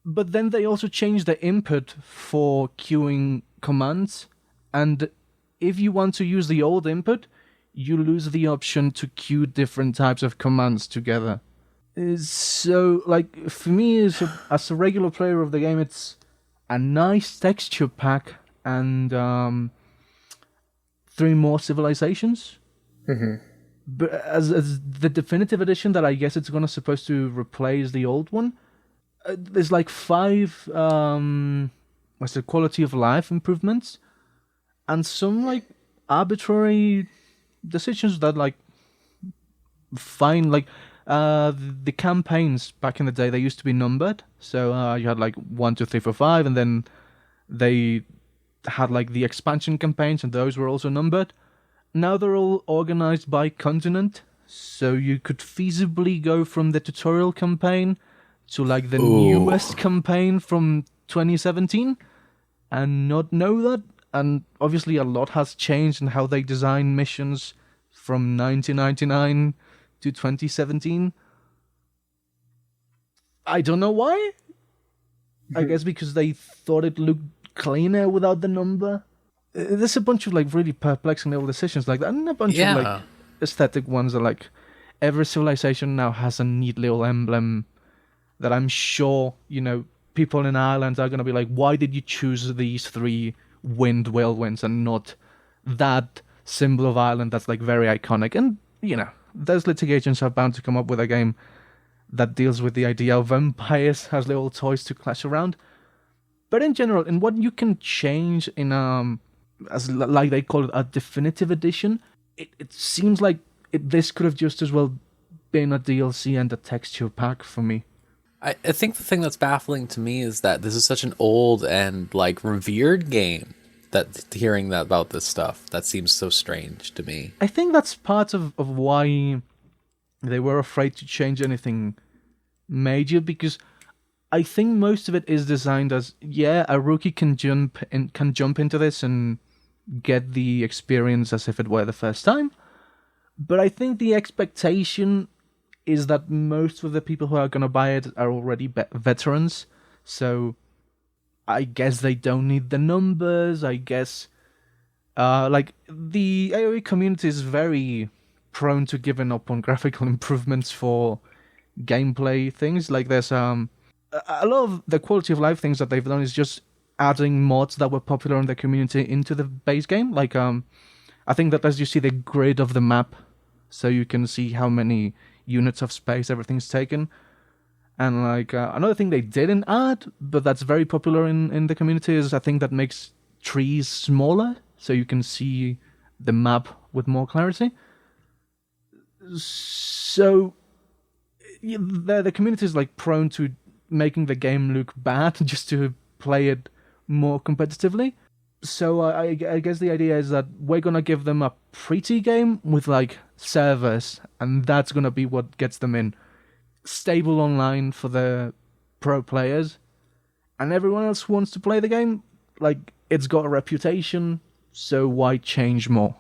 But then they also changed the input for queuing commands, and if you want to use the old input, you lose the option to queue different types of commands together. So, like, for me, as a regular player of the game, it's a nice texture pack and 3 more civilizations. But as the definitive edition that I guess it's supposed to replace the old one, there's like 5 quality of life improvements and some like arbitrary decisions that like fine, like the campaigns back in the day, they used to be numbered, so you had like 1, 2, 3, 4, 5, and then they had like the expansion campaigns, and those were also numbered. Now they're all organized by continent, so you could feasibly go from the tutorial campaign to like the newest campaign from 2017 and not know that. And obviously a lot has changed in how they design missions from 1999 to 2017. I don't know why. I guess because they thought it looked cleaner without the number. There's a bunch of like really perplexing little decisions like that, and a bunch of like aesthetic ones that like every civilization now has a neat little emblem that I'm sure, you know, people in Ireland are going to be like, why did you choose these 3 wind whirlwinds and not that symbol of Ireland that's like very iconic? And, you know, those litigations are bound to come up with a game that deals with the idea of empires as little toys to clash around. But in general, in what you can change in, as like they call it, a definitive edition, it seems like this could have just as well been a DLC and a texture pack for me. I think the thing that's baffling to me is that this is such an old and like revered game that hearing that about this stuff, that seems so strange to me. I think that's part of why they were afraid to change anything major, because I think most of it is designed as, yeah, a rookie can jump into this and get the experience as if it were the first time. But I think the expectation is that most of the people who are going to buy it are already veterans. So I guess they don't need the numbers. I guess like the AoE community is very prone to giving up on graphical improvements for gameplay things. Like there's a lot of the quality of life things that they've done is just adding mods that were popular in the community into the base game. Like I think that as you see the grid of the map, so you can see how many units of space everything's taken. And like another thing they didn't add, but that's very popular in the community, is a thing that makes trees smaller, so you can see the map with more clarity. So the community is like prone to making the game look bad just to play it more competitively. So I guess the idea is that we're gonna give them a pretty game with like servers, and that's gonna be what gets them in. Stable online for the pro players, and everyone else who wants to play the game, like, it's got a reputation, so why change more?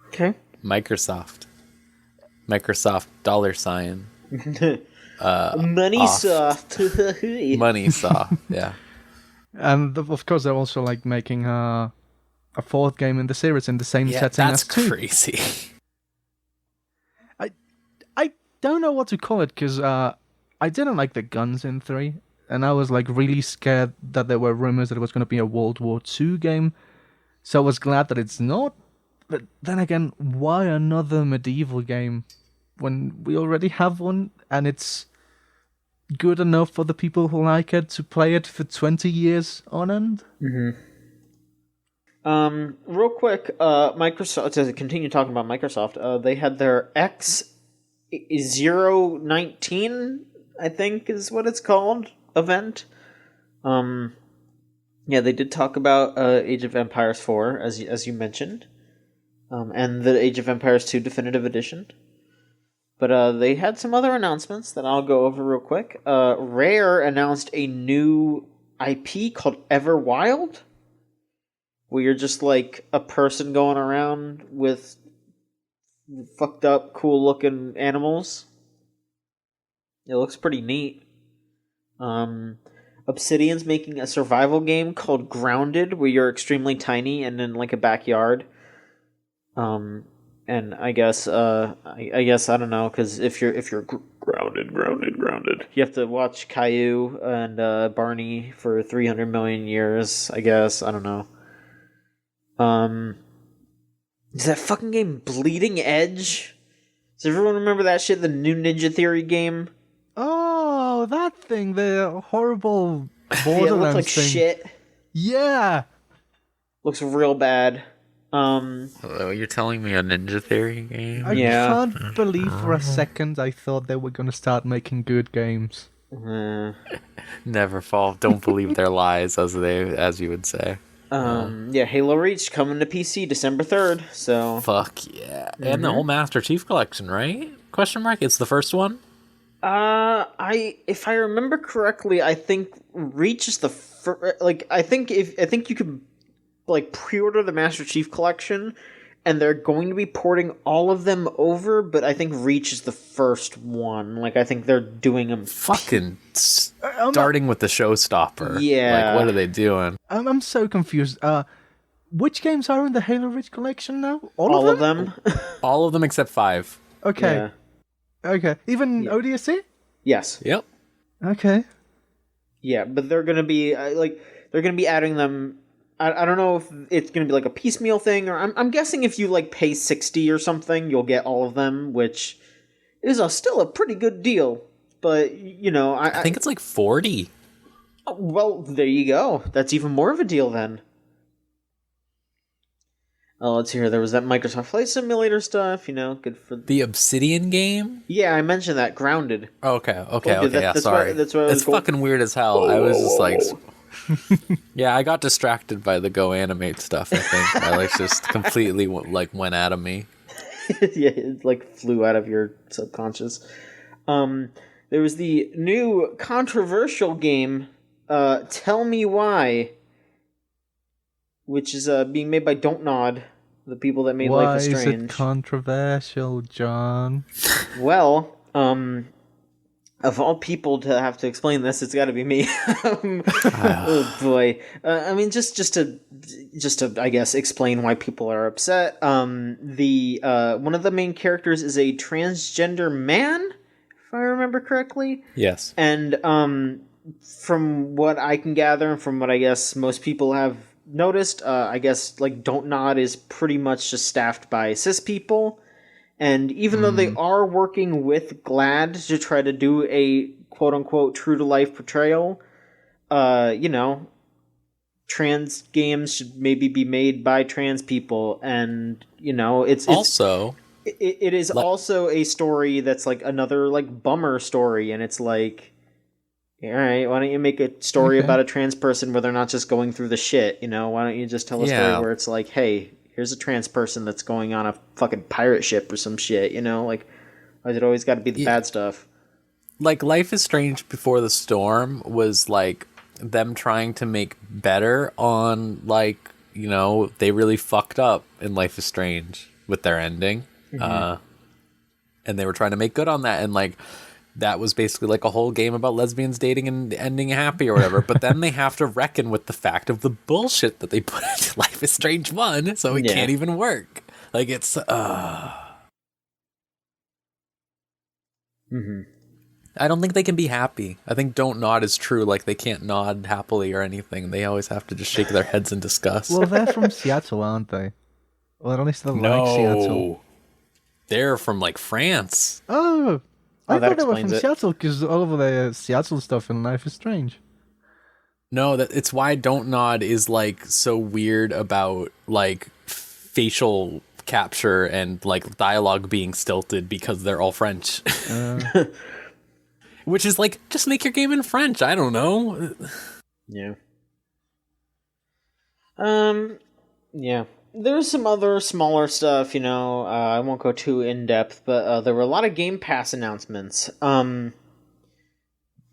Okay. Microsoft $. Money soft. Money soft, yeah. And of course, they're also like making a 4th game in the series in the same setting that's as 2. crazy. I don't know what to call it, because I didn't like the guns in 3. and I was like really scared that there were rumors that it was going to be a World War II game. So I was glad that it's not. But then again, why another medieval game when we already have one and it's good enough for the people who like it to play it for 20 years on end? Real quick, Microsoft, to continue talking about Microsoft, they had their X019, I think is what it's called, event. Yeah, they did talk about Age of Empires 4, as you mentioned, and the Age of Empires 2 Definitive Edition. But they had some other announcements that I'll go over real quick. Rare announced a new IP called Everwild, where you're just like a person going around with fucked up, cool looking animals. It looks pretty neat. Obsidian's making a survival game called Grounded, where you're extremely tiny and in like a backyard. And I guess I guess I don't know, because if you're grounded, you have to watch Caillou and Barney for 300 million years. I guess I don't know. Is that fucking game Bleeding Edge? Does everyone remember that shit? The new Ninja Theory game? Oh, that thing, the horrible Yeah, it Borderlands looks like thing. shit. Yeah. Looks real bad. Hello, you're telling me a Ninja Theory game? I Yeah. can't believe for a second I thought they were going to start making good games. Never fall. Don't believe their lies, as you would say. Yeah, Halo Reach coming to PC December 3rd. So Fuck yeah! And the whole Master Chief Collection, right? Question mark. It's the first one. If I remember correctly, I think Reach is the first. Like, I think you could like pre-order the Master Chief Collection, and they're going to be porting all of them over. But I think Reach is the first one. Like, I think they're doing them. Fucking starting with the showstopper. Yeah. Like, what are they doing? I'm so confused. Which games are in the Halo Reach collection now? All of them. All of them except 5. Okay. Yeah. Okay. Even ODST? Yes. Yep. Okay. Yeah, but they're gonna be they're gonna be adding them. I don't know if it's gonna be like a piecemeal thing, or I'm guessing if you like pay $60 or something, you'll get all of them, which is still a pretty good deal. But you know, I think it's like 40. Well, there you go. That's even more of a deal then. Oh, let's hear. There was that Microsoft Flight Simulator stuff. You know, good for The Obsidian game. Yeah, I mentioned that. Grounded. Okay. That's Sorry. that's what I was it's fucking weird as hell. I was just like, yeah, I got distracted by the Go Animate stuff. I think I like just completely went out of me. Yeah, it like flew out of your subconscious. There was the new controversial game, Tell Me Why, which is being made by Don't Nod, the people that made Life is Strange. Why is it controversial, John? Well, of all people to have to explain this, it's got to be me. Oh boy! I mean, just to I guess explain why people are upset. The one of the main characters is a transgender man, if I remember correctly. Yes. And from what I can gather, and from what I guess most people have noticed, I guess like Don't Nod is pretty much just staffed by cis people. And even though they are working with GLAD to try to do a quote-unquote true-to-life portrayal, you know, trans games should maybe be made by trans people. And, you know, it is also a story that's like another like bummer story. And it's like, all right, why don't you make a story about a trans person where they're not just going through the shit, you know? Why don't you just tell a story where it's like, hey, here's a trans person that's going on a fucking pirate ship or some shit, you know? Like, why has it always got to be the bad stuff? Like, Life is Strange Before the Storm was, like, them trying to make better on, like, you know, they really fucked up in Life is Strange with their ending. And they were trying to make good on that. And, like, that was basically like a whole game about lesbians dating and ending happy or whatever. But then they have to reckon with the fact of the bullshit that they put into Life is Strange 1, so it can't even work. Like, it's... I don't think they can be happy. I think don't nod is true. Like, they can't nod happily or anything. They always have to just shake their heads in disgust. Well, they're from Seattle, aren't they? Well, at least they're like Seattle. They're from, like, France. Oh, I that thought they were explains from it. Seattle because all of the Seattle stuff in Life is Strange. No, it's why don't nod is, like, so weird about, like, facial capture and, like, dialogue being stilted because they're all French. Which is like, just make your game in French. I don't know. Yeah. Yeah. There's some other smaller stuff, I won't go too in-depth, but there were a lot of Game Pass announcements.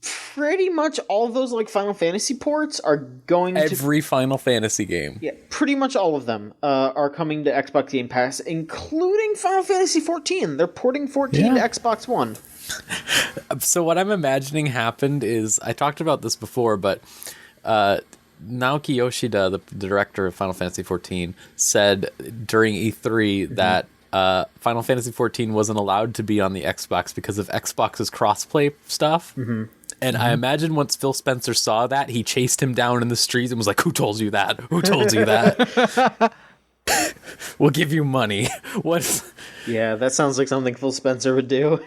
Pretty much all of those, like, Final Fantasy ports are going to... Every Final Fantasy game. Yeah, pretty much all of them are coming to Xbox Game Pass, including Final Fantasy 14. They're porting 14 to Xbox One. So what I'm imagining happened is, I talked about this before, but Naoki Yoshida, the director of Final Fantasy XIV, said during E3 that Final Fantasy XIV wasn't allowed to be on the Xbox because of Xbox's crossplay stuff. And I imagine once Phil Spencer saw that, he chased him down in the streets and was like, "Who told you that? Who told you that? We'll give you money." What? Yeah, that sounds like something Phil Spencer would do.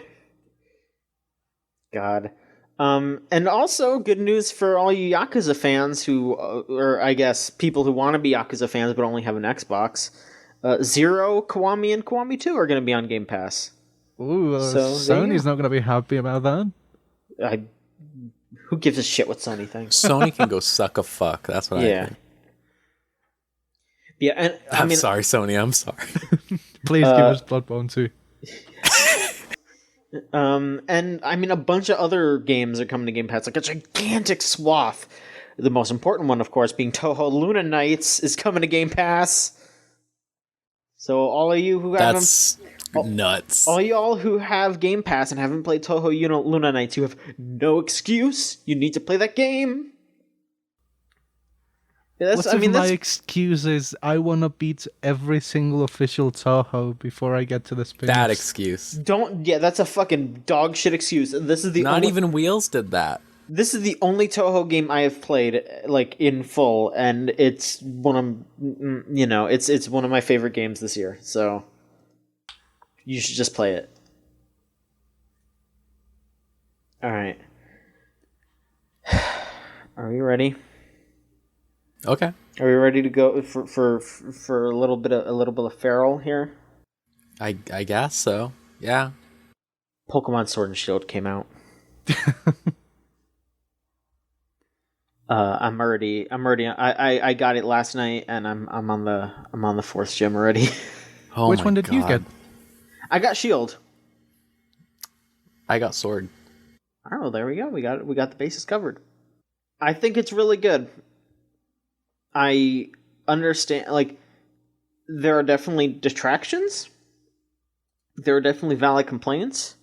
God. And also, good news for all you Yakuza fans who, or I guess people who want to be Yakuza fans but only have an Xbox. Zero, Kiwami, and Kiwami 2 are going to be on Game Pass. Ooh, So, Sony's not going to be happy about that. Who gives a shit what Sony thinks? Sony can go suck a fuck. That's what I think. Yeah, and I'm sorry, Sony. I'm sorry. Please give us Bloodborne 2. And I mean, a bunch of other games are coming to Game Pass, like a gigantic swath. The most important one, of course, being Toho Luna Nights is coming to Game Pass. So all of you who That's nuts. all y'all who have Game Pass and haven't played Toho Luna Nights, you have no excuse. You need to play that game. What's my excuse is I want to beat every single official Toho before I get to the spin-offs. Bad excuse. That's a fucking dog shit excuse. This is the Not even Wheels did that. This is the only Toho game I have played, like, in full, and it's one of, it's one of my favorite games this year, so you should just play it. Alright. Are we ready? Okay. Are we ready to go for a little bit of feral here? I guess so. Yeah. Pokemon Sword and Shield came out. I got it last night, and I'm on the fourth gym already. Oh, Which one did you get? I got Shield. I got Sword. Oh, there we go. We got the bases covered. I think it's really good. I understand, like, there are definitely detractions. There are definitely valid complaints.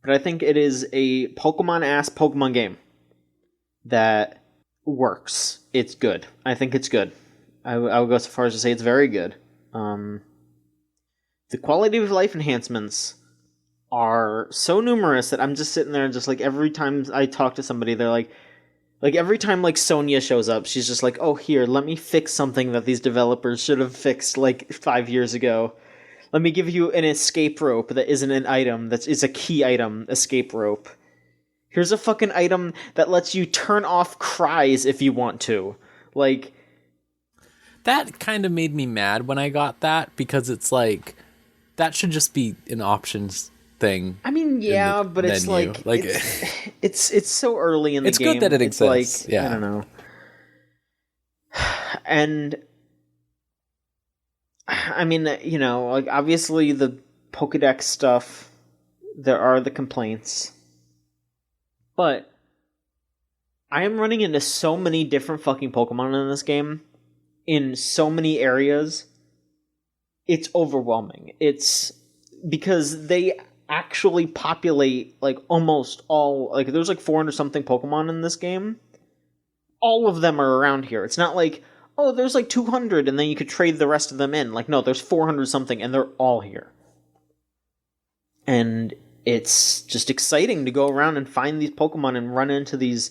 But I think it is a Pokemon-ass Pokemon game that works. It's good. I think it's good. I would go so far as to say it's very good. The quality of life enhancements are so numerous that I'm just sitting there and just, like, every time I talk to somebody, they're like every time, like, Sonia shows up, she's just like, "Oh, here, let me fix something that these developers should have fixed, like, 5 years ago. Let me give you an escape rope that isn't an item, that is a key item, escape rope. Here's a fucking item that lets you turn off cries if you want to." Like, that kind of made me mad when I got that, because it's like, that should just be an options thing. I mean, yeah, but it's menu. like it's so early in the game. It's good that it exists. Like, I don't know. And I mean, like, obviously the Pokédex stuff, there are the complaints. But I am running into so many different fucking Pokemon in this game, in so many areas. It's overwhelming. It's because they actually populate, like, almost all, like, there's like 400 something Pokemon in this game. All of them are around here. It's not like, oh, there's like 200 and then you could trade the rest of them in. Like, no, there's 400 something and they're all here. And it's just exciting to go around and find these Pokemon and run into these,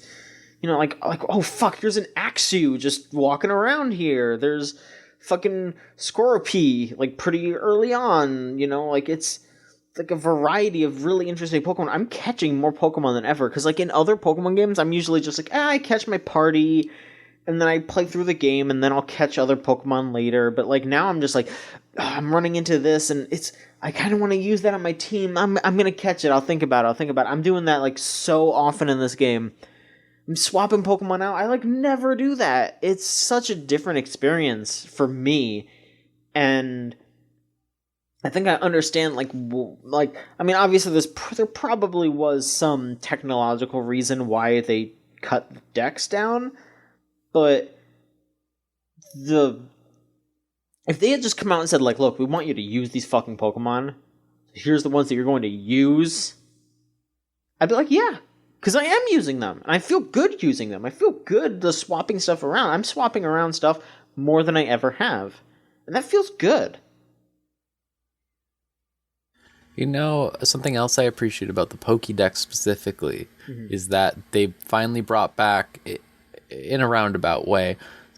like oh fuck, there's an Axew just walking around here. There's fucking Scorpy, like pretty early on, like it's like a variety of really interesting Pokemon. I'm catching more Pokemon than ever, because like in other Pokemon games, I'm usually just like, I catch my party, and then I play through the game, and then I'll catch other Pokemon later. But like now I'm just like, I'm running into this, and I kind of want to use that on my team. I'm gonna catch it. I'll think about it. I'm doing that like so often in this game. I'm swapping Pokemon out. I like never do that. It's such a different experience for me, and I think I understand like I mean, obviously there probably was some technological reason why they cut the decks down, but if they had just come out and said like, look, we want you to use these fucking Pokemon, here's the ones that you're going to use, I'd be like, yeah, because I am using them, and I feel good using them. I feel good just swapping stuff around. I'm swapping around stuff more than I ever have, and that feels good. Something else I appreciate about the Pokédex specifically is that they finally brought back, in a roundabout way,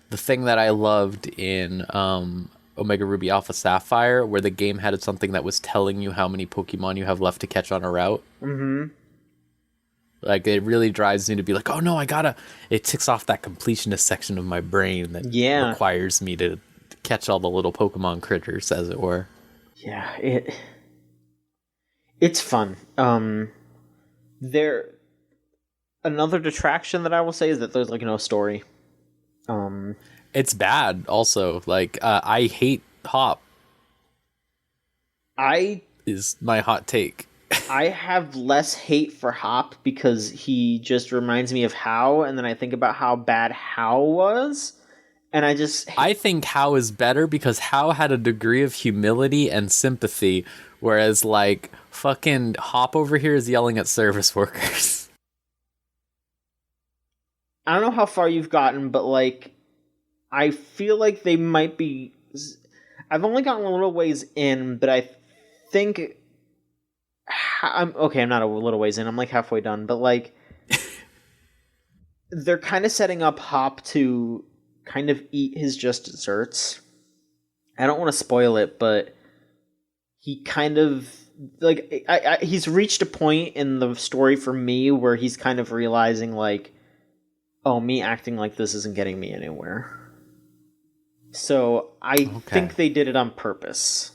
the thing that I loved in Omega Ruby Alpha Sapphire, where the game had something that was telling you how many Pokemon you have left to catch on a route. Mm-hmm. Like, it really drives me to be like, oh no, it ticks off that completionist section of my brain that requires me to catch all the little Pokemon critters, as it were. Yeah, it's fun. Another detraction that I will say is that there's like no story. It's bad also. Like, I hate Hop. Is my hot take. I have less hate for Hop because he just reminds me of How, and then I think about how bad How was, and I think How is better because How had a degree of humility and sympathy, whereas like fucking Hop over here is yelling at service workers. I don't know how far you've gotten, but like I feel like they might be. I've only gotten a little ways in, but I think I'm not a little ways in. I'm like halfway done, but like they're kind of setting up Hop to kind of eat his just desserts. I don't want to spoil it, but he kind of like he's reached a point in the story for me where he's kind of realizing like, oh, me acting like this isn't getting me anywhere. So I think they did it on purpose.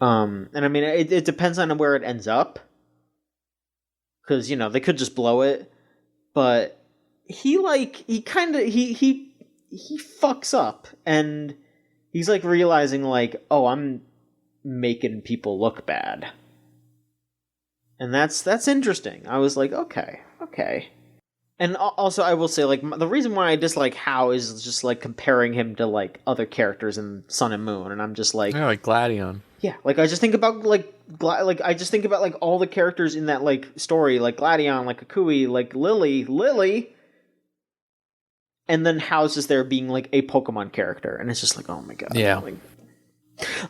And I mean, it depends on where it ends up, because they could just blow it, but he fucks up, and he's like realizing like, oh, I'm making people look bad, and that's interesting. I was like, okay. And also, I will say, like, the reason why I dislike How is just, like, comparing him to, like, other characters in Sun and Moon, and I'm just like... Yeah, like Gladion. Yeah, like, I just think about, like, all the characters in that, like, story, like Gladion, like Kukui, like Lily, and then How's just there being, like, a Pokemon character, and it's just like, oh my god. Yeah. Like,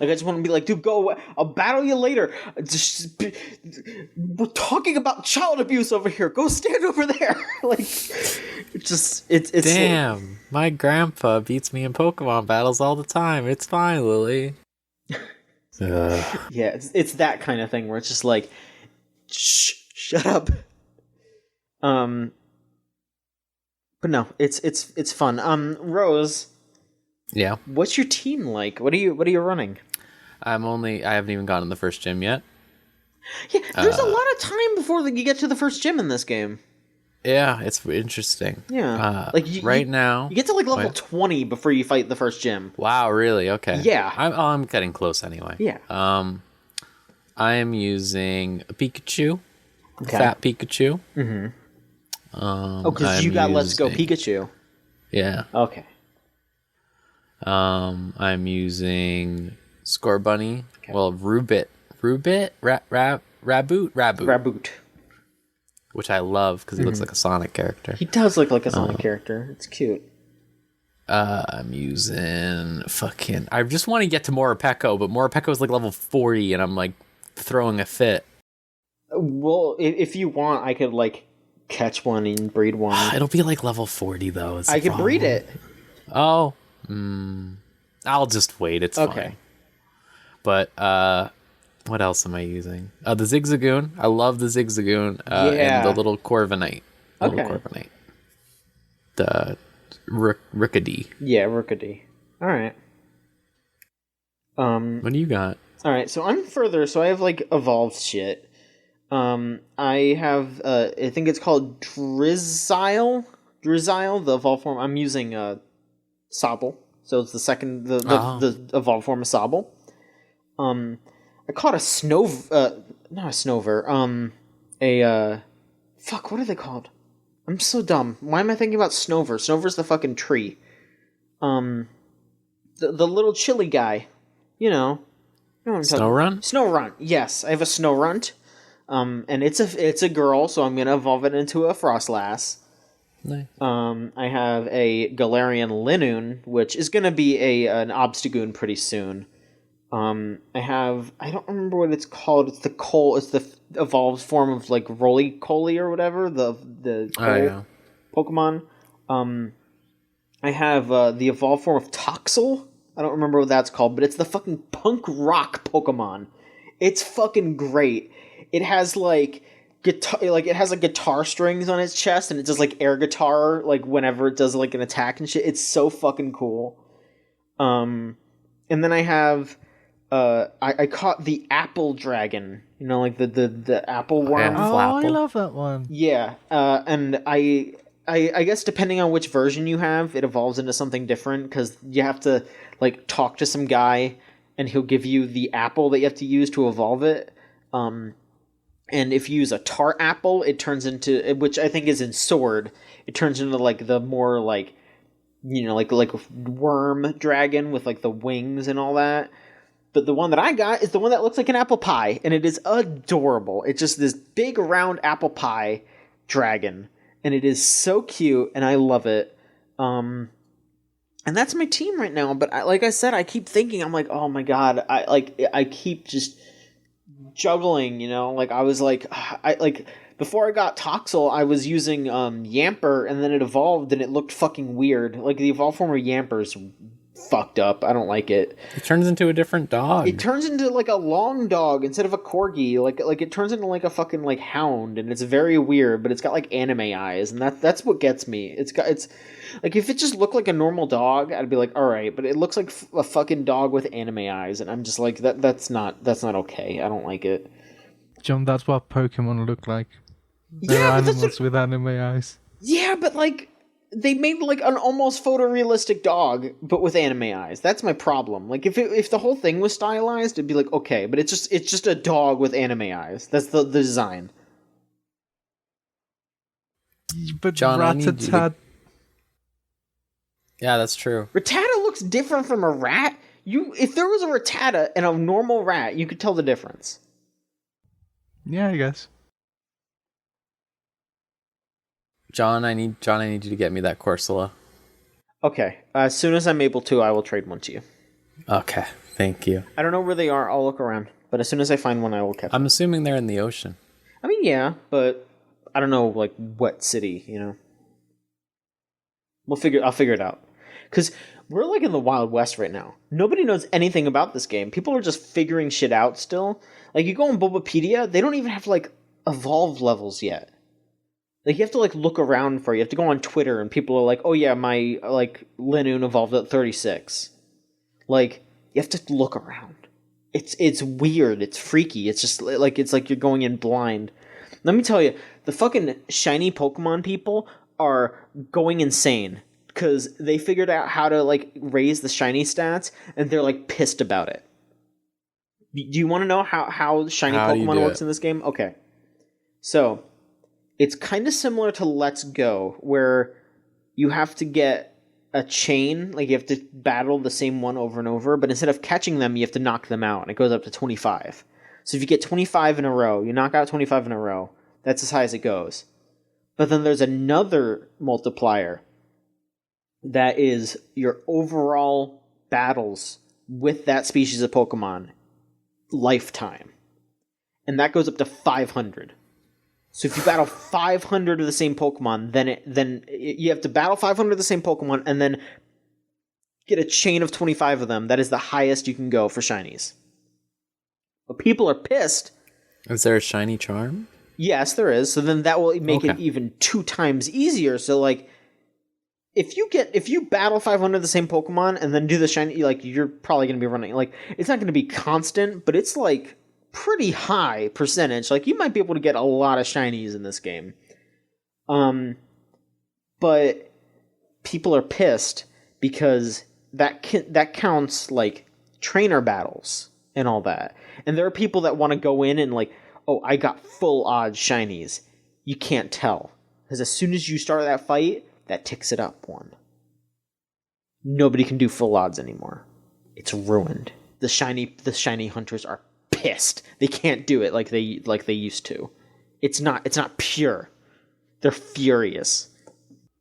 I just want to be like, dude, go away. I'll battle you later. We're talking about child abuse over here. Go stand over there. Like, it's damn, like, my grandpa beats me in Pokemon battles all the time. It's fine, Lily. Yeah, it's that kind of thing where it's just like, shut up. But no, it's fun. Rose. Yeah. What's your team like? What are you running? I haven't even gotten the first gym yet. Yeah, there's a lot of time before you get to the first gym in this game. Yeah, it's interesting. Yeah. Now you get to like level 20 before you fight the first gym. Wow, really? Okay. Yeah. I'm getting close anyway. Yeah. I am using a Pikachu. Okay. Fat Pikachu. Mm-hmm. Because you got Let's Go Pikachu. Yeah. Okay. I'm using Scorbunny. Okay. Well, Raboot, which I love because he looks like a Sonic character. He does look like a Sonic character. It's cute. I'm using I just want to get to Morpeko, but Morpeko is like level 40, and I'm like throwing a fit. Well, if you want, I could like catch one and breed one. It'll be like level 40 though. I could breed it. Oh, I'll just wait. It's Okay. fine. But what else am I using? The Zigzagoon. I love the Zigzagoon and the little Corviknight. Okay. The Rookidee. Yeah, Rookidee. All right. What do you got? All right, so I'm further. So I have like evolved shit. I have I think it's called Drizzile, the evolved form. I'm using Sobble, so it's the second the evolved form of Sobble. I caught a not a Snover, fuck, what are they called? I'm so dumb. Why am I thinking about Snover? Snover's the fucking tree. The little chili guy, you know what I'm talking about. Snorunt. Yes, I have a Snorunt. And it's a girl, so I'm gonna evolve it into a Frostlass. Nice. I have a Galarian Linoon, which is gonna be an Obstagoon pretty soon. I don't remember what it's called. It's the evolved form of like Roly-Coly or whatever, the Pokemon. I have the evolved form of Toxel. I don't remember what that's called, but it's the fucking punk rock Pokemon. It's fucking great. It has like guitar strings on its chest, and it does like air guitar like whenever it does like an attack and shit. It's so fucking cool. And then I have I caught the Apple Dragon. You know, like the apple worm. Oh, I love that one. Yeah. And I guess depending on which version you have, it evolves into something different because you have to like talk to some guy, and he'll give you the apple that you have to use to evolve it. And if you use a tart apple, it turns into, which I think is in Sword, it turns into like the more like, you know, like worm dragon with like the wings and all that. But the one that I got is the one that looks like an apple pie, and it is adorable. It's just this big round apple pie dragon, and it is so cute, and I love it. And that's my team right now. But like I said, I keep thinking, I'm like, oh my god, I keep just juggling, you know, like I was like, before I got Toxel, I was using Yamper, and then it evolved and it looked fucking weird. Like the evolved form of Yamper's fucked up. I don't like it. It turns into a different dog. It turns into like a long dog instead of a corgi. Like it turns into like a fucking like hound, and it's very weird, but it's got like anime eyes, and that's what gets me. It's like if it just looked like a normal dog, I'd be like, all right, but it looks like a fucking dog with anime eyes, and I'm just like that's not okay. I don't like it. John, that's what Pokemon look like. They're animals with anime eyes. Yeah, but like they made like an almost photorealistic dog, but with anime eyes. That's my problem. Like if the whole thing was stylized, it'd be like okay, but it's just a dog with anime eyes. That's the design. But John, Rattata. Yeah, that's true. Rattata looks different from a rat. If there was a Rattata and a normal rat, you could tell the difference. Yeah, I guess. John, I need you to get me that Corsola. Okay. As soon as I'm able to, I will trade one to you. Okay, thank you. I don't know where they are. I'll look around. But as soon as I find one, I will catch them. I'm assuming they're in the ocean. I mean, yeah, but I don't know, like, what city, you know? I'll figure it out. Because we're, like, in the Wild West right now. Nobody knows anything about this game. People are just figuring shit out still. Like, you go on Bulbapedia, they don't even have, like, evolved levels yet. Like, you have to, like, look around for it. You have to go on Twitter, and people are like, oh, yeah, my, like, Linoon evolved at 36. Like, you have to look around. It's weird. It's freaky. It's just, like, it's like you're going in blind. Let me tell you, the fucking shiny Pokemon people are going insane. Because they figured out how to, like, raise the shiny stats, and they're, like, pissed about it. Do you want to know how shiny Pokemon works in this game? Okay. So, it's kind of similar to Let's Go, where you have to get a chain, like you have to battle the same one over and over, but instead of catching them, you have to knock them out, and it goes up to 25. So if you get 25 in a row, you knock out 25 in a row, that's as high as it goes. But then there's another multiplier that is your overall battles with that species of Pokemon lifetime. and that goes up to 500. So if you battle 500 of the same Pokemon, then you have to battle 500 of the same Pokemon and then get a chain of 25 of them. That is the highest you can go for shinies. But people are pissed. Is there a shiny charm? Yes, there is. So then that will make it even 2 times easier. So like, if you battle 500 of the same Pokemon and then do the shiny, like, you're probably going to be running, like, it's not going to be constant, but it's like pretty high percentage. Like, you might be able to get a lot of shinies in this game. But people are pissed because that counts like trainer battles and all that. And there are people that want to go in and like, oh, I got full odds shinies. You can't tell. Because as soon as you start that fight, that ticks it up 1. Nobody can do full odds anymore. It's ruined. The shiny hunters are pissed. They can't do it like they used to. It's not pure. They're furious.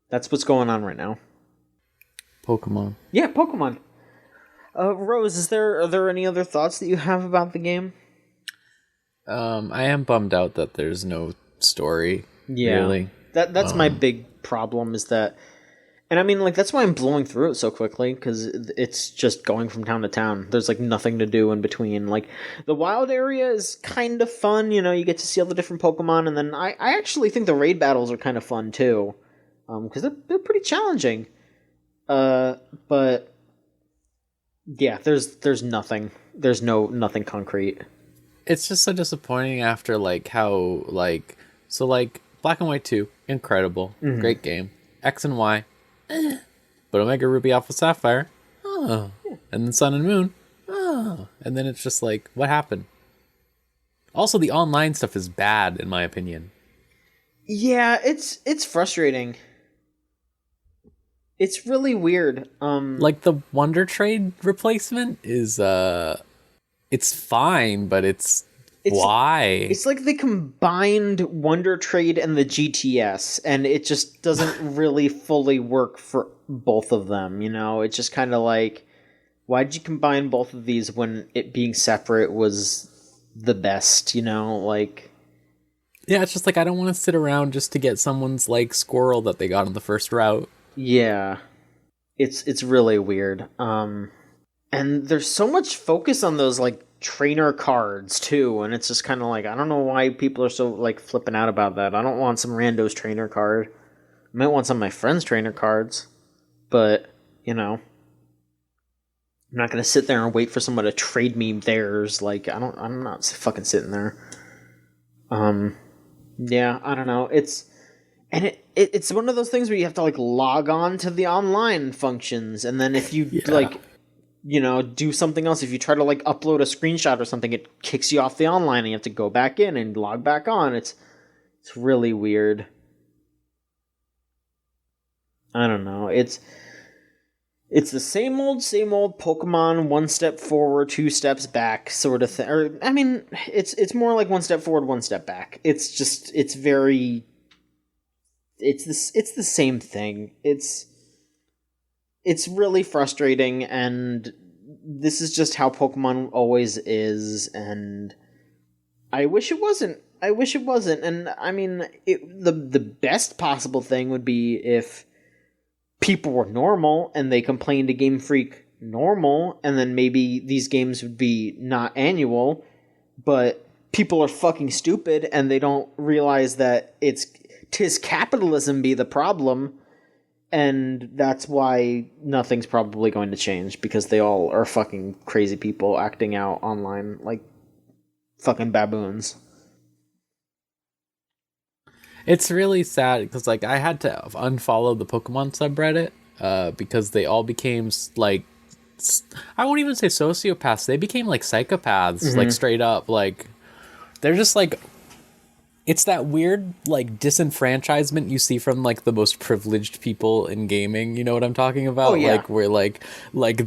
That's what's going on right now. Pokemon. Yeah, Pokemon. Rose, are there any other thoughts that you have about the game? I am bummed out that there's no story. Yeah. Really. That's my big problem is that, and I mean, like, that's why I'm blowing through it so quickly, because it's just going from town to town. There's like nothing to do in between. Like, the wild area is kind of fun, you know, you get to see all the different Pokemon, and then I actually think the raid battles are kind of fun too, because they're pretty challenging. But yeah, there's nothing. There's nothing concrete. It's just so disappointing after like how like so like Black and White 2, incredible, great game. X and Y, but Omega Ruby Alpha Sapphire, and then Sun and Moon, and then it's just like, what happened? Also, the online stuff is bad in my opinion. Yeah, it's frustrating. It's really weird. Like the Wonder Trade replacement is it's fine, but it's why? It's like they combined Wonder Trade and the GTS, and it just doesn't really fully work for both of them, you know? It's just kind of like, why'd you combine both of these when it being separate was the best, you know? Like, yeah, it's just like, I don't want to sit around just to get someone's, like, squirrel that they got on the first route. Yeah. It's really weird. And there's so much focus on those, like, trainer cards too, and it's just kind of like, I don't know why people are so like flipping out about that. I don't want some rando's trainer card. I might want some of my friends' trainer cards, but you know, I'm not gonna sit there and wait for someone to trade me theirs. Like, I'm not fucking sitting there. Yeah, I don't know. It's one of those things where you have to like log on to the online functions, and then if you like, you know, do something else. If you try to like upload a screenshot or something, it kicks you off the online and you have to go back in and log back on. It's really weird. I don't know. It's the same old Pokemon, 1 step forward, 2 steps back sort of thing. Or I mean, it's more like 1 step forward, 1 step back. It's just it's the same thing. It's really frustrating, and this is just how Pokemon always is, and I wish it wasn't. And I mean, the best possible thing would be if people were normal and they complained to Game Freak normal, and then maybe these games would be not annual, but people are fucking stupid and they don't realize that 'tis capitalism be the problem. And that's why nothing's probably going to change, because they all are fucking crazy people acting out online like fucking baboons. It's really sad because like I had to unfollow the Pokemon subreddit because they all became like, I won't even say sociopaths. They became like psychopaths, like straight up. Like, they're just like, it's that weird like disenfranchisement you see from like the most privileged people in gaming. You know what I'm talking about? Oh, yeah. Like, where like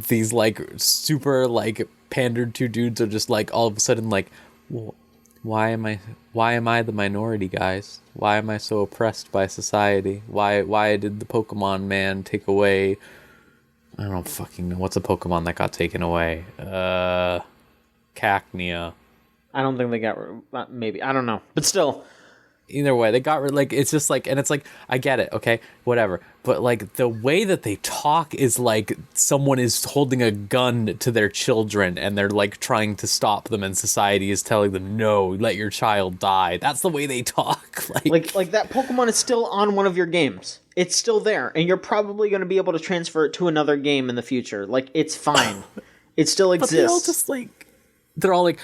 these like super like pandered to dudes are just like all of a sudden like, well, why am I the minority, guys? Why am I so oppressed by society? Why did the Pokemon man take away? I don't fucking know. What's a Pokemon that got taken away? Cacnea. I don't think they got maybe. I don't know, but still. Either way, they got like, it's just like, and it's like, I get it, okay, whatever, but like the way that they talk is like someone is holding a gun to their children and they're like trying to stop them, and society is telling them, no, let your child die. That's the way they talk. Like that Pokemon is still on one of your games. It's still there, and you're probably going to be able to transfer it to another game in the future. Like, it's fine. It still exists. But they're all just like, they're all like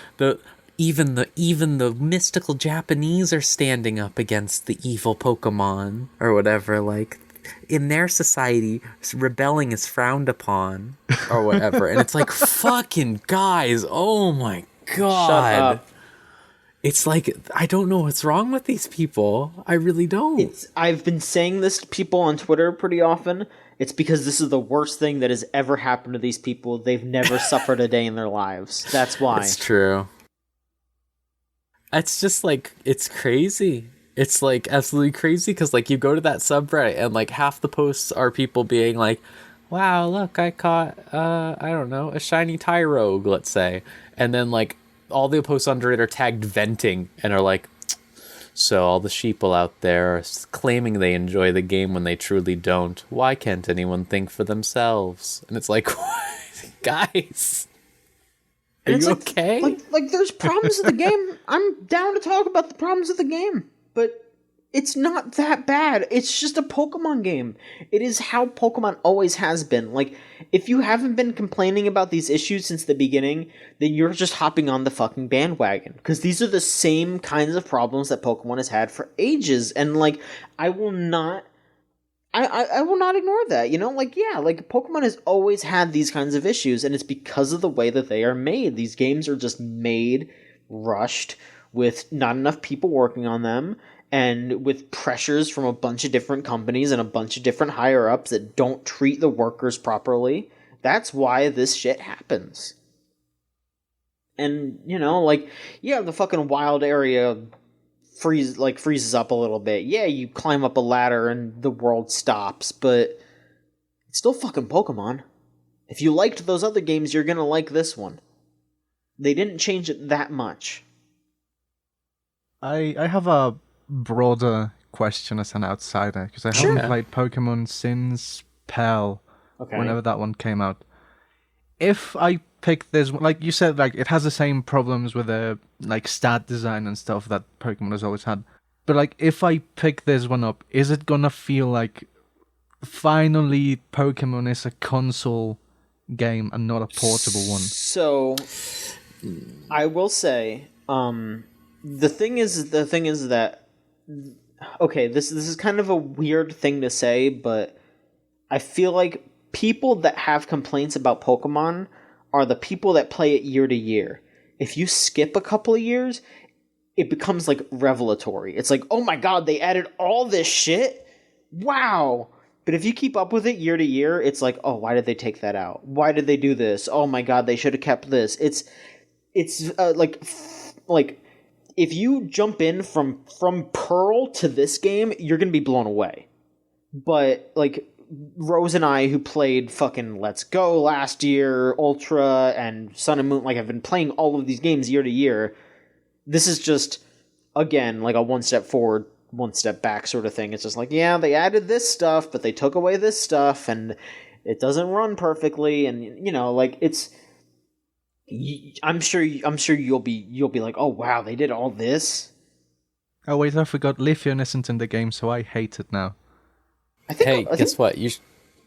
even the mystical Japanese are standing up against the evil Pokemon or whatever. Like, in their society, rebelling is frowned upon or whatever. And it's like, fucking guys, oh my god. Shut up. It's like, I don't know what's wrong with these people. I really don't. I've been saying this to people on Twitter pretty often. It's because this is the worst thing that has ever happened to these people. They've never suffered a day in their lives. That's why. It's true. It's just like, it's crazy. It's like absolutely crazy because like you go to that subreddit and like half the posts are people being like, wow, look, I caught, I don't know, a shiny Tyrogue, let's say. And then like all the posts under it are tagged venting and are like, so all the sheeple out there are claiming they enjoy the game when they truly don't. Why can't anyone think for themselves? And it's like, guys, are you okay? Like there's problems with the game. I'm down to talk about the problems with the game, but it's not that bad. It's just a Pokemon game. It is how Pokemon always has been. Like, if you haven't been complaining about these issues since the beginning, then you're just hopping on the fucking bandwagon. Because these are the same kinds of problems that Pokemon has had for ages. And, like, I will not ignore that, you know? Like, yeah, like, Pokemon has always had these kinds of issues, and it's because of the way that they are made. These games are just made, rushed, with not enough people working on them, and with pressures from a bunch of different companies and a bunch of different higher-ups that don't treat the workers properly. That's why this shit happens. And, you know, like, yeah, the fucking wild area freezes up a little bit. Yeah, you climb up a ladder and the world stops, but it's still fucking Pokemon. If you liked those other games, you're gonna like this one. They didn't change it that much. I have a broader question as an outsider, because I haven't played Pokemon since Pearl, whenever that one came out. If I pick this one, like you said, like it has the same problems with the like stat design and stuff that Pokemon has always had. But like, if I pick this one up, is it gonna feel like finally Pokemon is a console game and not a portable one? So, I will say, the thing is that, okay, this is kind of a weird thing to say, but I feel like people that have complaints about Pokemon are the people that play it year to year. If you skip a couple of years, it becomes like revelatory. It's like, oh my god, they added all this shit? Wow! But if you keep up with it year to year, it's like, oh, why did they take that out? Why did they do this? Oh my god, they should have kept this. It's like if you jump in from Pearl to this game, you're gonna be blown away. But like Rose and I, who played fucking Let's Go last year, Ultra, and Sun and Moon, like I've been playing all of these games year to year. This is just, again, like a one step forward, one step back sort of thing. It's just like, yeah, they added this stuff, but they took away this stuff, and it doesn't run perfectly, and you know, like it's. I'm sure you'll be like, oh wow, they did all this. Oh wait, I forgot Leafeon isn't in the game, so I hate it now. Guess what?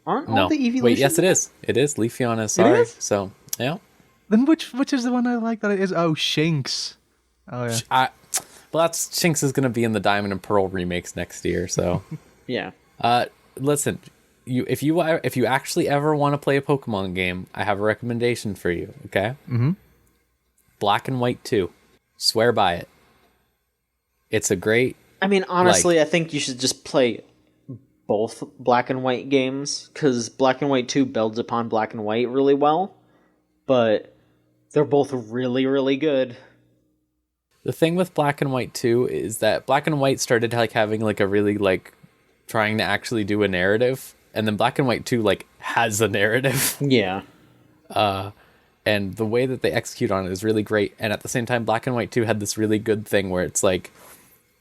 Aren't all the evolutions? Wait, yes, it is. It is. Leafeon is. Sorry. It is? So yeah. Then which is the one I like that it is? Oh, Shinx. Oh yeah. Well, Shinx is going to be in the Diamond and Pearl remakes next year. So yeah. Listen, if you actually ever want to play a Pokemon game, I have a recommendation for you. Okay. Mm-hmm. Black and White 2. Swear by it. It's a great. I mean, honestly, I think you should just play both Black and White games, because Black and White 2 builds upon Black and White really well, but they're both really, really good. The thing with Black and White 2 is that Black and White started like having like a really like trying to actually do a narrative, and then Black and White 2 like has a narrative. Yeah. and the way that they execute on it is really great. And at the same time, Black and White 2 had this really good thing where it's like,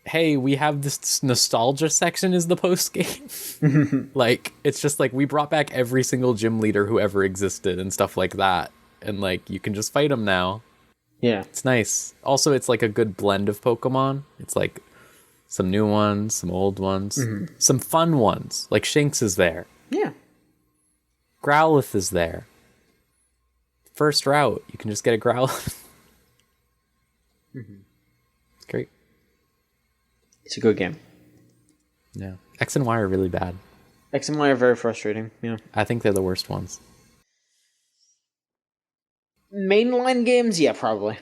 hey, we have this nostalgia section is the post game. Like, it's just like we brought back every single gym leader who ever existed and stuff like that. And like, you can just fight them now. Yeah. It's nice. Also, it's like a good blend of Pokemon. It's like some new ones, some old ones, some fun ones. Like Shinx is there. Yeah. Growlithe is there. First route, you can just get a Growlithe. It's great. It's a good game. Yeah. X and Y are really bad. X and Y are very frustrating. Yeah. I think they're the worst ones. Mainline games, yeah, probably.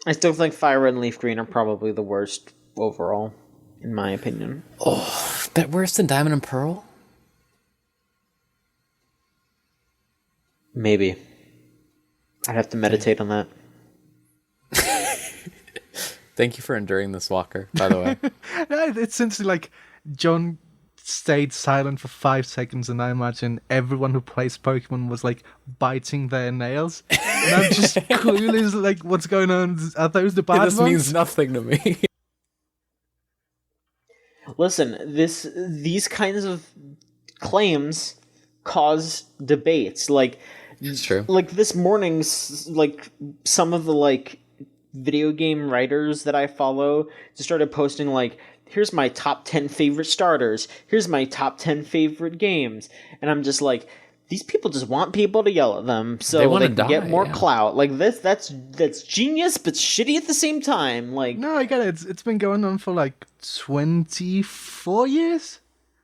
I still think Fire Red and Leaf Green are probably the worst overall, in my opinion. Oh, but worse than Diamond and Pearl? Maybe. I'd have to meditate on that. Thank you for enduring this, Walker, by the way. No, it's essentially like John stayed silent for 5 seconds, and I imagine everyone who plays Pokemon was like biting their nails. And I'm just clueless, like, what's going on? Are those the bad This ones? means nothing to me. Listen, these kinds of claims cause debates. Like, It's true. like this morning's, like, some of the like video game writers that I follow just started posting like, here's my top 10 favorite starters, here's my top 10 favorite games, and I'm just like, these people just want people to yell at them so they can get more clout. Like that's genius but shitty at the same time. Like, No, I get it. It's been going on for like 24 years,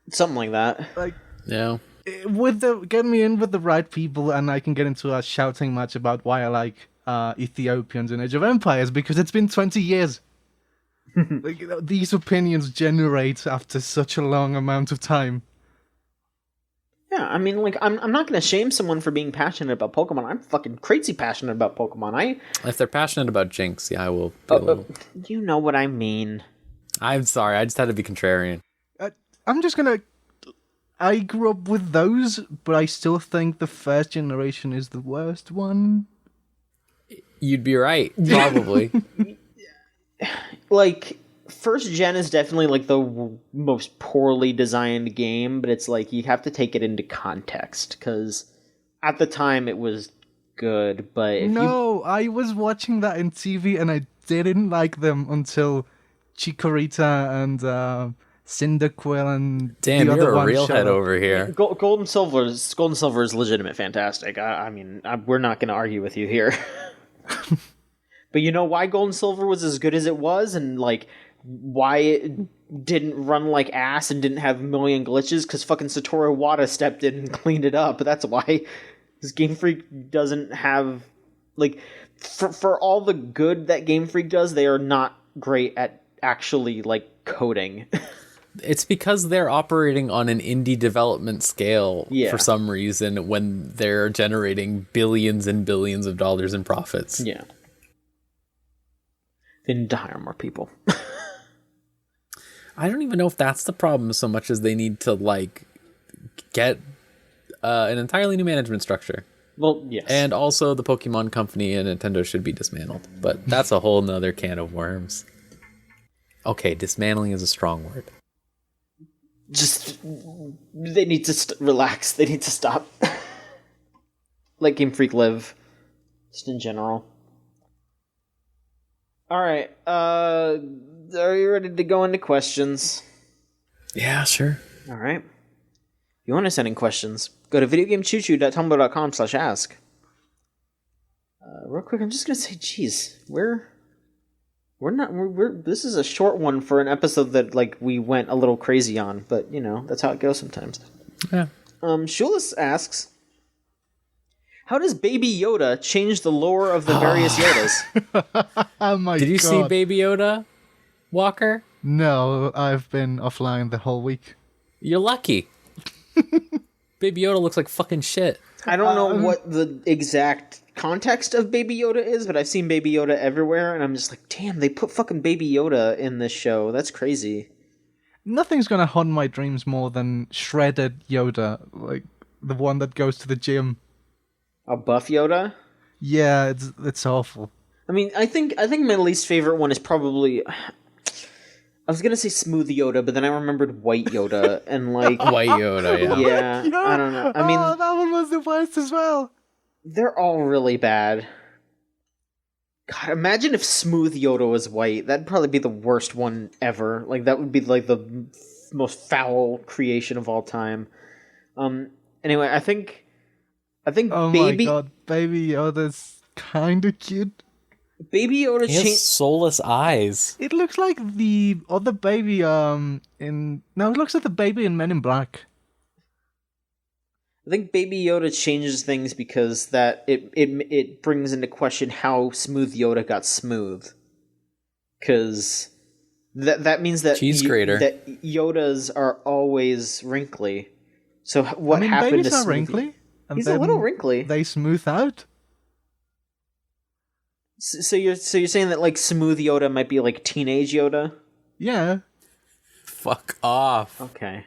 something like that. like. Yeah. Get me in with the right people, and I can get into a shouting match about why I like Ethiopians in Age of Empires, because it's been 20 years. Like, these opinions generate after such a long amount of time. Yeah, I mean, like, I'm not gonna shame someone for being passionate about Pokemon. I'm fucking crazy passionate about Pokemon. If they're passionate about Jinx, yeah, I will. You know what I mean. I'm sorry, I just had to be contrarian. I'm just gonna. I grew up with those, but I still think the first generation is the worst one. You'd be right, probably. Like, first gen is definitely like the most poorly designed game, but it's like you have to take it into context because at the time it was good. But if I was watching that in TV and I didn't like them until Chikorita and Cyndaquil and Damn, the other you're a one real showed head up. over here. Gold and Silver is legitimate fantastic. I mean, we're not going to argue with you here. But you know why Gold and Silver was as good as it was, and like why it didn't run like ass and didn't have a million glitches? Because fucking Satoru Iwata stepped in and cleaned it up. But that's why. Because Game Freak doesn't have, like, for all the good that Game Freak does, they are not great at actually like coding. It's because they're operating on an indie development scale Yeah. for some reason when they're generating billions and billions of dollars in profits. Yeah. They need to hire more people. I don't even know if that's the problem so much as they need to like get an entirely new management structure. Well, yes. And also the Pokemon Company and Nintendo should be dismantled. But that's a whole nother can of worms. Okay, dismantling is a strong word. Just, they need to relax. They need to stop. Let Game Freak live. Just in general. Alright, are you ready to go into questions? Yeah, sure. Alright. If you want to send in questions, go to videogamechoochoo.tumblr.com/ask. Real quick, I'm just gonna say, geez, we're this is a short one for an episode that, like, we went a little crazy on, but, you know, that's how it goes sometimes. Yeah. Shulis asks, how does Baby Yoda change the lore of the various Yodas? Oh my god. Did you see Baby Yoda, Walker? No, I've been offline the whole week. You're lucky. Baby Yoda looks like fucking shit. I don't know what the exact context of Baby Yoda is, but I've seen Baby Yoda everywhere, and I'm just like, damn, they put fucking Baby Yoda in this show. That's crazy. Nothing's gonna haunt my dreams more than shredded Yoda. Like, the one that goes to the gym. A buff Yoda? Yeah, it's awful. I mean, I think my least favorite one is probably. I was gonna say Smooth Yoda, but then I remembered White Yoda, and like, White Yoda, yeah. yeah, I don't know. I mean, that one was the worst as well. they're all really bad. God, imagine if Smooth Yoda was white. That'd probably be the worst one ever. Like, that would be like the most foul creation of all time. Anyway, I think Oh Baby my god, Baby Yoda's kind of cute. Baby Yoda He has changed. soulless eyes. It looks like the other baby it looks like the baby in Men in Black. I think Baby Yoda changes things because that it brings into question how Smooth Yoda got smooth. Because that means that Cheese grater. that Yodas are always wrinkly. So what I mean, happened babies to are Smooth? wrinkly. And He's a then little wrinkly. They smooth out. So you're saying that like Smooth Yoda might be like teenage Yoda? Yeah. Fuck off. Okay.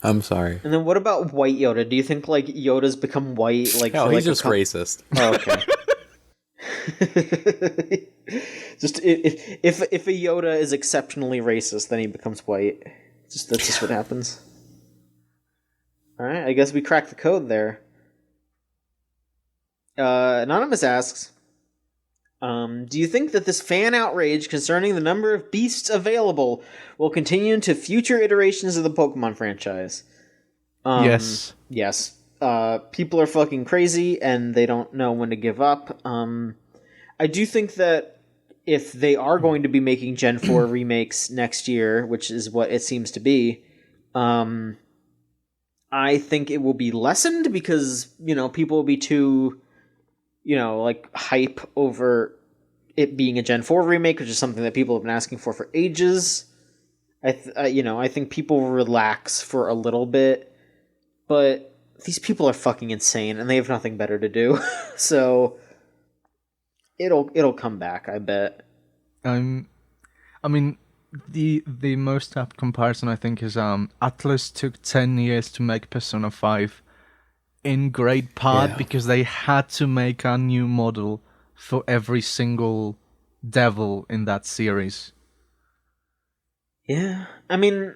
I'm sorry. And then what about White Yoda? Do you think like Yoda's become white? Like No, for, he's like, just racist. Oh, okay. Just if a Yoda is exceptionally racist, then he becomes white. That's just what happens. All right, I guess we cracked the code there. Anonymous asks, do you think that this fan outrage concerning the number of beasts available will continue into future iterations of the Pokemon franchise? Yes. Yes. People are fucking crazy and they don't know when to give up. I do think that if they are going to be making Gen 4 remakes next year, which is what it seems to be, I think it will be lessened because, people will be too, like hype over it being a Gen 4 remake, which is something that people have been asking for ages. I think people will relax for a little bit, but these people are fucking insane and they have nothing better to do. So it'll come back, I bet. I mean, the most apt comparison I think is Atlas took 10 years to make Persona 5 in great part because they had to make a new model for every single devil in that series. Yeah. I mean,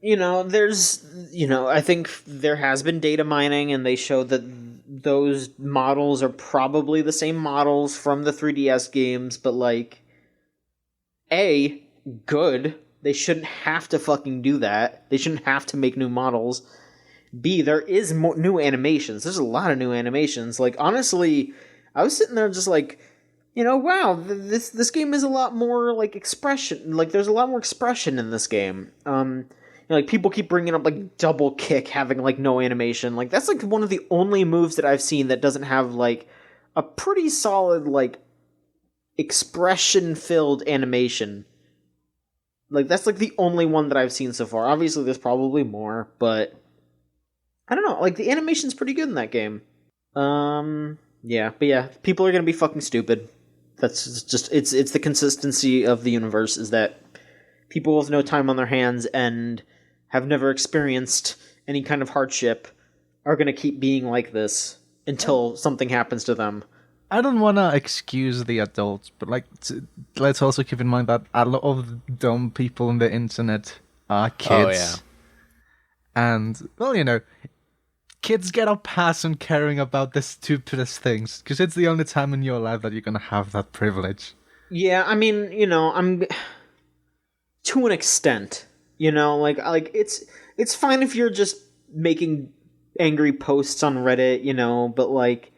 I think there has been data mining and they show that those models are probably the same models from the 3DS games, but like, A, good. They shouldn't have to fucking do that. They shouldn't have to make new models. B, there is new animations. There's a lot of new animations. Like, honestly, I was sitting there just like, wow, this game is a lot more like expression. Like, there's a lot more expression in this game. Like, people keep bringing up like double kick having like no animation. Like, that's like one of the only moves that I've seen that doesn't have like a pretty solid like expression filled animation. Like, that's like the only one that I've seen so far. Obviously, there's probably more, but I don't know. Like, the animation's pretty good in that game. Yeah, but yeah, people are gonna be fucking stupid. That's just it's the consistency of the universe is that people with no time on their hands and have never experienced any kind of hardship are gonna keep being like this until something happens to them. I don't want to excuse the adults, but let's also keep in mind that a lot of dumb people on the internet are kids. Oh, yeah. And, well, kids get a pass on caring about the stupidest things, because it's the only time in your life that you're going to have that privilege. Yeah, I mean, I'm to an extent, like it's fine if you're just making angry posts on Reddit, but like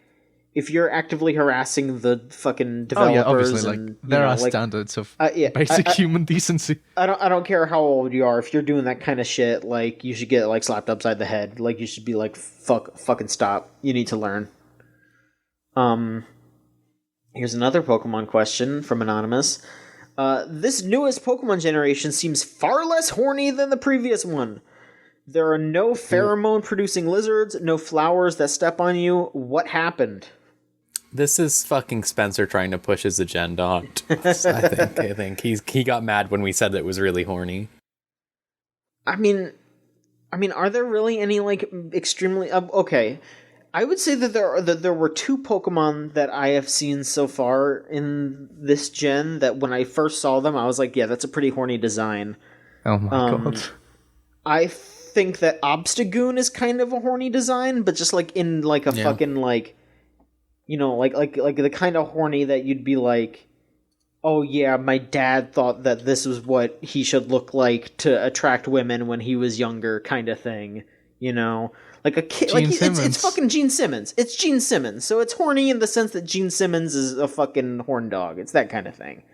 if you're actively harassing the fucking developers, obviously, and, there are standards of basic human decency. I don't care how old you are. If you're doing that kind of shit, like, you should get like slapped upside the head. Like, you should be like, fucking stop. You need to learn. Here's another Pokemon question from Anonymous. This newest Pokemon generation seems far less horny than the previous one. There are no pheromone-producing lizards, no flowers that step on you. What happened? This is fucking Spencer trying to push his agenda on us, I think he got mad when we said that it was really horny. I mean, I mean, are there really any like extremely okay? I would say that there were two Pokemon that I have seen so far in this gen that when I first saw them, I was like, yeah, that's a pretty horny design. Oh my god. I think that Obstagoon is kind of a horny design, but just like in like a fucking like, you know, like the kind of horny that you'd be like, oh yeah, my dad thought that this was what he should look like to attract women when he was younger, kind of thing, you know. Like a kid, like it's fucking Gene Simmons. It's Gene Simmons, so it's horny in the sense that Gene Simmons is a fucking horn dog. It's that kind of thing.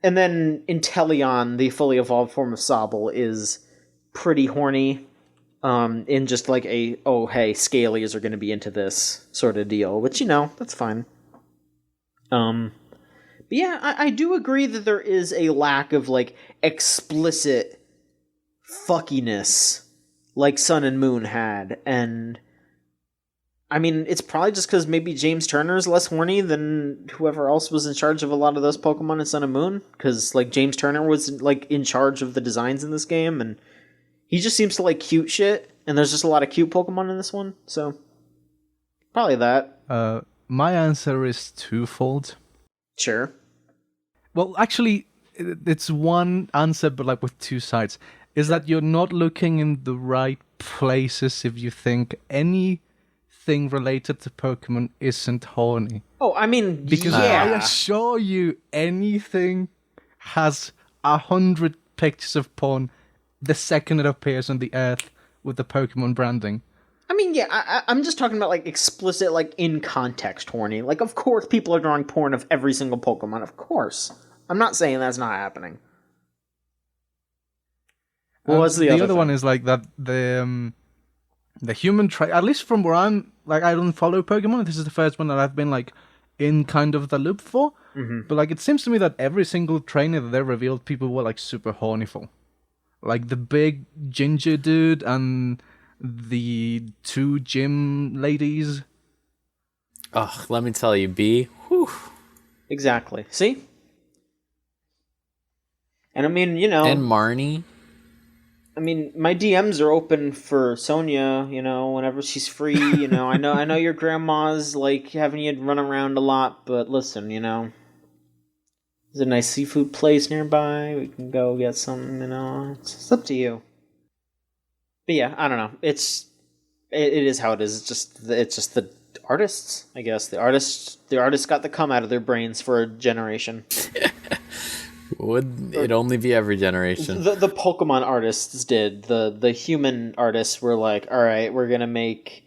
And then Inteleon, the fully evolved form of Sobble, is pretty horny. In just like a hey, Scalies are going to be into this sort of deal, which that's fine. But yeah, I do agree that there is a lack of like explicit fuckiness like Sun and Moon had, and I mean, it's probably just because maybe James Turner's less horny than whoever else was in charge of a lot of those Pokemon in Sun and Moon, because like James Turner was like in charge of the designs in this game, and he just seems to like cute shit, and there's just a lot of cute Pokemon in this one, so probably that. My answer is twofold. Sure. Well, actually, it's one answer, but like with two sides. Is that you're not looking in the right places if you think anything related to Pokemon isn't horny. Oh, I mean, because I assure you, anything has 100 pictures of porn the second it appears on the Earth with the Pokemon branding. I mean, yeah, I'm just talking about like explicit, like in context horny. Like, of course, people are drawing porn of every single Pokemon. Of course, I'm not saying that's not happening. What was the other one? Is like that the human trait. At least from where I'm, like, I don't follow Pokemon. This is the first one that I've been like in kind of the loop for. Mm-hmm. But like, it seems to me that every single trainer that they revealed, people were like super horny for. Like the big ginger dude and the two gym ladies. Oh, let me tell you, B. Whew. Exactly. See? And I mean, And Marnie. I mean, my DMs are open for Sonia, whenever she's free, I know your grandma's like having you run around a lot, but listen, there's a nice seafood place nearby. We can go get some, It's up to you. But yeah, I don't know. It is how it is. It's just the artists, I guess. The artists got the cum out of their brains for a generation. Would it only be every generation? The Pokemon artists did. The human artists were like, all right, we're gonna make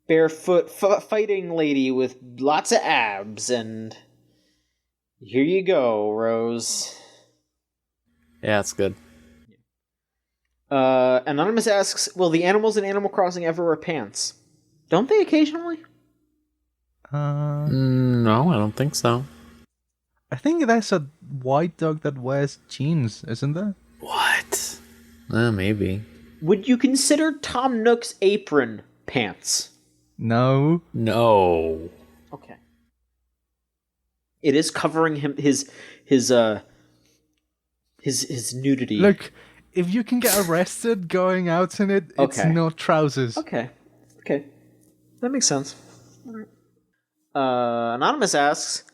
barefoot fighting lady with lots of abs, and here you go, Rose. Yeah, it's good. Anonymous asks, will the animals in Animal Crossing ever wear pants? Don't they occasionally? No, I don't think so. I think there's a white dog that wears jeans, isn't there? What? Maybe. Would you consider Tom Nook's apron pants? No. No. Okay. It is covering his nudity. Look, if you can get arrested going out in it, it's not trousers. Okay. That makes sense. Anonymous asks,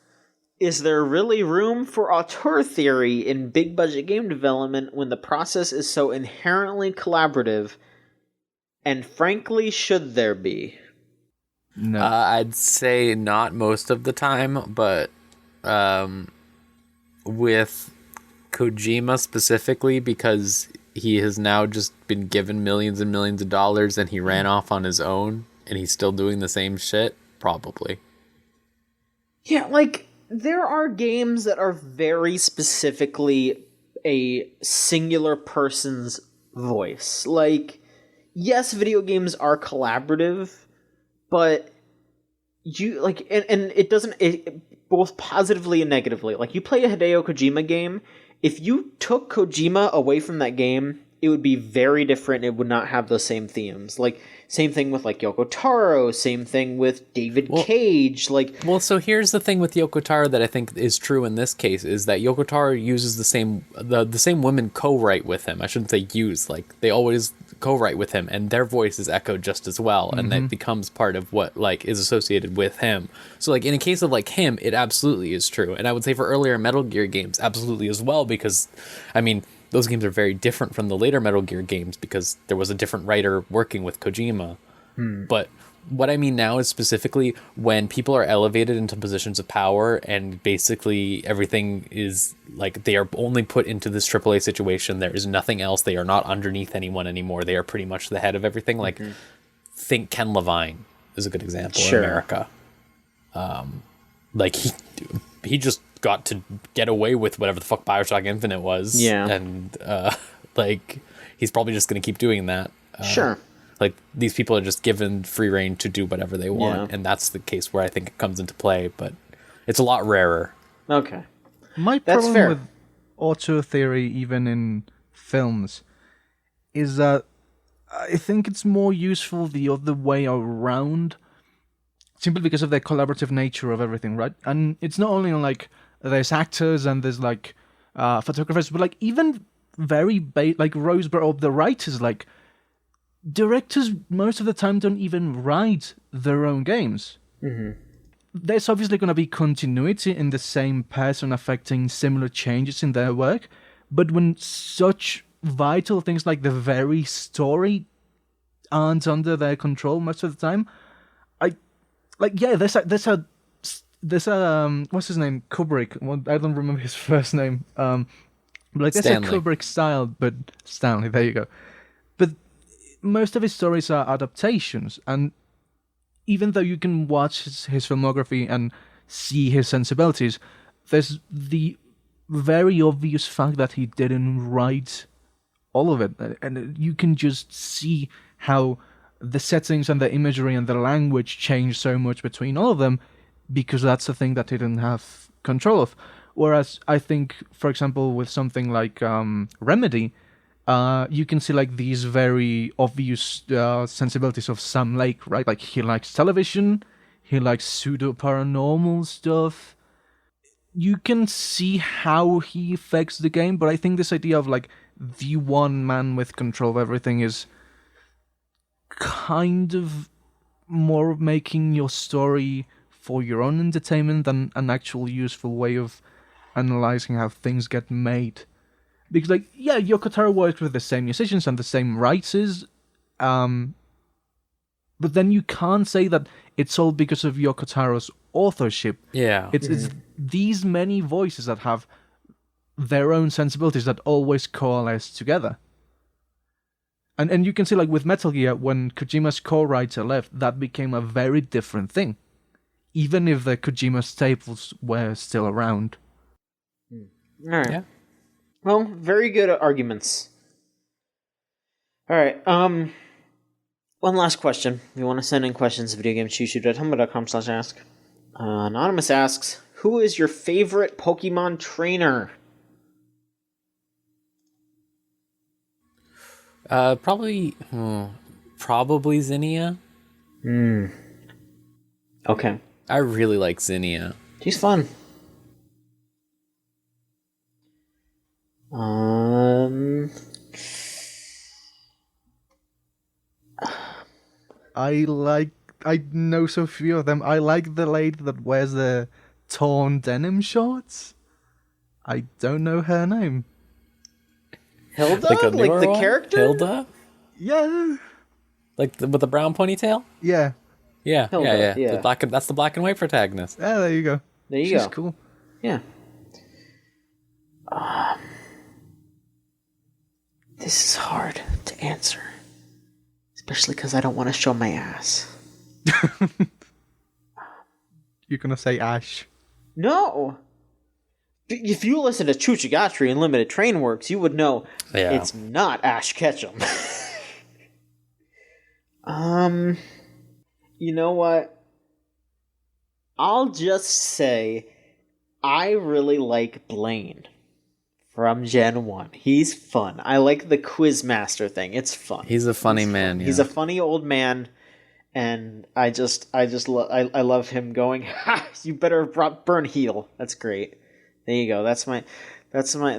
is there really room for auteur theory in big budget game development when the process is so inherently collaborative? And frankly, should there be? No. I'd say not most of the time, but with Kojima specifically, because he has now just been given millions and millions of dollars and he ran off on his own and he's still doing the same shit, probably. Yeah, like, there are games that are very specifically a singular person's voice. Like, yes, video games are collaborative, but you, like, and it doesn't, both positively and negatively. Like, you play a Hideo Kojima game, if you took Kojima away from that game, it would be very different. It would not have those same themes. Like, same thing with, like, Yoko Taro. Same thing with David Cage. Well, so here's the thing with Yoko Taro that I think is true in this case, is that Yoko Taro uses the same women co-write with him. I shouldn't say use. Like, they always co-write with him, and their voice is echoed just as well, and that becomes part of what like is associated with him. So like in a case of like him, it absolutely is true, and I would say for earlier Metal Gear games, absolutely as well, because I mean those games are very different from the later Metal Gear games because there was a different writer working with Kojima. But what I mean now is specifically when people are elevated into positions of power and basically everything is like they are only put into this AAA situation. There is nothing else. They are not underneath anyone anymore. They are pretty much the head of everything. Like think Ken Levine is a good example in America. Like he just got to get away with whatever the fuck BioShock Infinite was. Yeah. And like he's probably just going to keep doing that. Sure. Like these people are just given free reign to do whatever they want, and that's the case where I think it comes into play. But it's a lot rarer. Okay, My that's problem fair. with auteur theory, even in films, is that I think it's more useful the other way around, simply because of the collaborative nature of everything, right? And it's not only on like there's actors and there's like photographers, but like even very like Roseborough, or the writers, like directors most of the time don't even write their own games. There's obviously going to be continuity in the same person affecting similar changes in their work, but when such vital things like the very story aren't under their control most of the time, there's a what's his name, Kubrick. Well, I don't remember his first name. But like there's a Stanley. Kubrick style, but Stanley. There you go. But most of his stories are adaptations, and even though you can watch his filmography and see his sensibilities, there's the very obvious fact that he didn't write all of it, and you can just see how the settings and the imagery and the language change so much between all of them, because that's the thing that he didn't have control of. Whereas I think, for example, with something like Remedy, you can see like these very obvious sensibilities of Sam Lake, right? Like he likes television, he likes pseudo paranormal stuff. You can see how he affects the game, but I think this idea of like the one man with control of everything is kind of more of making your story for your own entertainment than an actual useful way of analyzing how things get made. Because, like, yeah, Yoko Taro worked with the same musicians and the same writers, but then you can't say that it's all because of Yoko Taro's authorship. Yeah. It's these many voices that have their own sensibilities that always coalesce together. And you can see, like, with Metal Gear, when Kojima's co-writer left, that became a very different thing. Even if the Kojima staples were still around. All right. Yeah. Well, very good arguments. All right. One last question. If you want to send in questions, videogameschooshoo.tumblr.com/ask. Anonymous asks, who is your favorite Pokemon trainer? Probably Zinnia. Okay. I really like Zinnia. She's fun. I know so few of them. I like the lady that wears the torn denim shorts. I don't know her name. Hilda? Like a Like newer the one? character? Hilda? Yeah. Like with the brown ponytail? Yeah. Yeah, Hilda, yeah. yeah. That's the black and white protagonist. Yeah, there you go. There you She's go. cool. Yeah. This is hard to answer. Especially because I don't want to show my ass. You're gonna say Ash. No! If you listen to Chuchigatri and Limited Train Works, you would know it's not Ash Ketchum. You know what? I'll just say I really like Blaine from Gen 1. He's fun. I like the Quizmaster thing. It's fun. He's a funny man. Yeah. He's a funny old man, and I love him going, ha! You better have brought Burn Heel. That's great. There you go. That's That's my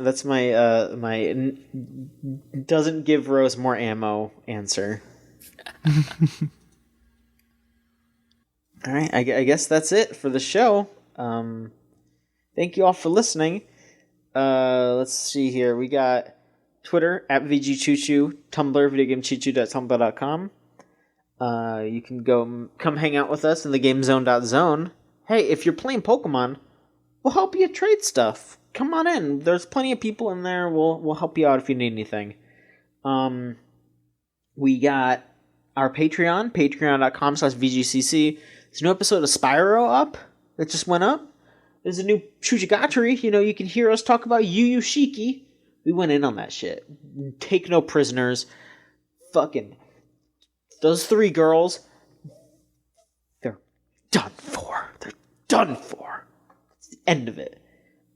doesn't give Rose more ammo answer. All right, I guess that's it for the show. Thank you all for listening. Let's see here. We got Twitter at VGCC, Tumblr, videogamechichu.tumblr.com. You can come hang out with us in the GameZone.zone. Hey, if you're playing Pokemon, we'll help you trade stuff. Come on in. There's plenty of people in there. We'll help you out if you need anything. We got our Patreon, patreon.com/VGCC. There's a new episode of Spyro up that just went up. There's a new Shujigatari. You can hear us talk about Yu Yu Shiki. We went in on that shit. Take no prisoners. Fucking those 3 girls, they're done for. They're done for. It's the end of it.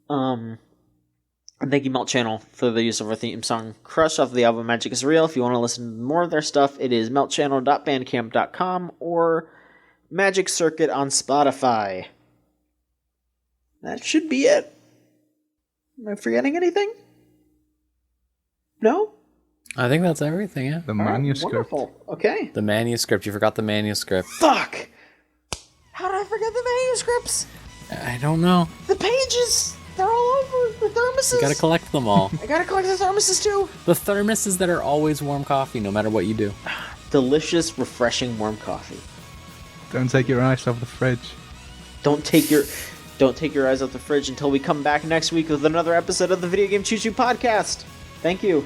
And thank you, Melt Channel, for the use of our theme song, Crush, off the album Magic is Real. If you want to listen to more of their stuff, it is meltchannel.bandcamp.com or Magic Circuit on Spotify. That should be it. Am I forgetting anything? No? I think that's everything, yeah. The manuscript. Wonderful. Okay. The manuscript. You forgot the manuscript. Fuck! How did I forget the manuscripts? I don't know. The pages! They're all over! The thermoses! You gotta collect them all. I gotta collect the thermoses too! The thermoses that are always warm coffee, no matter what you do. Delicious, refreshing, warm coffee. Don't take your eyes off the fridge. Don't take your eyes off the fridge until we come back next week with another episode of the Video Game Choo Choo Podcast. Thank you.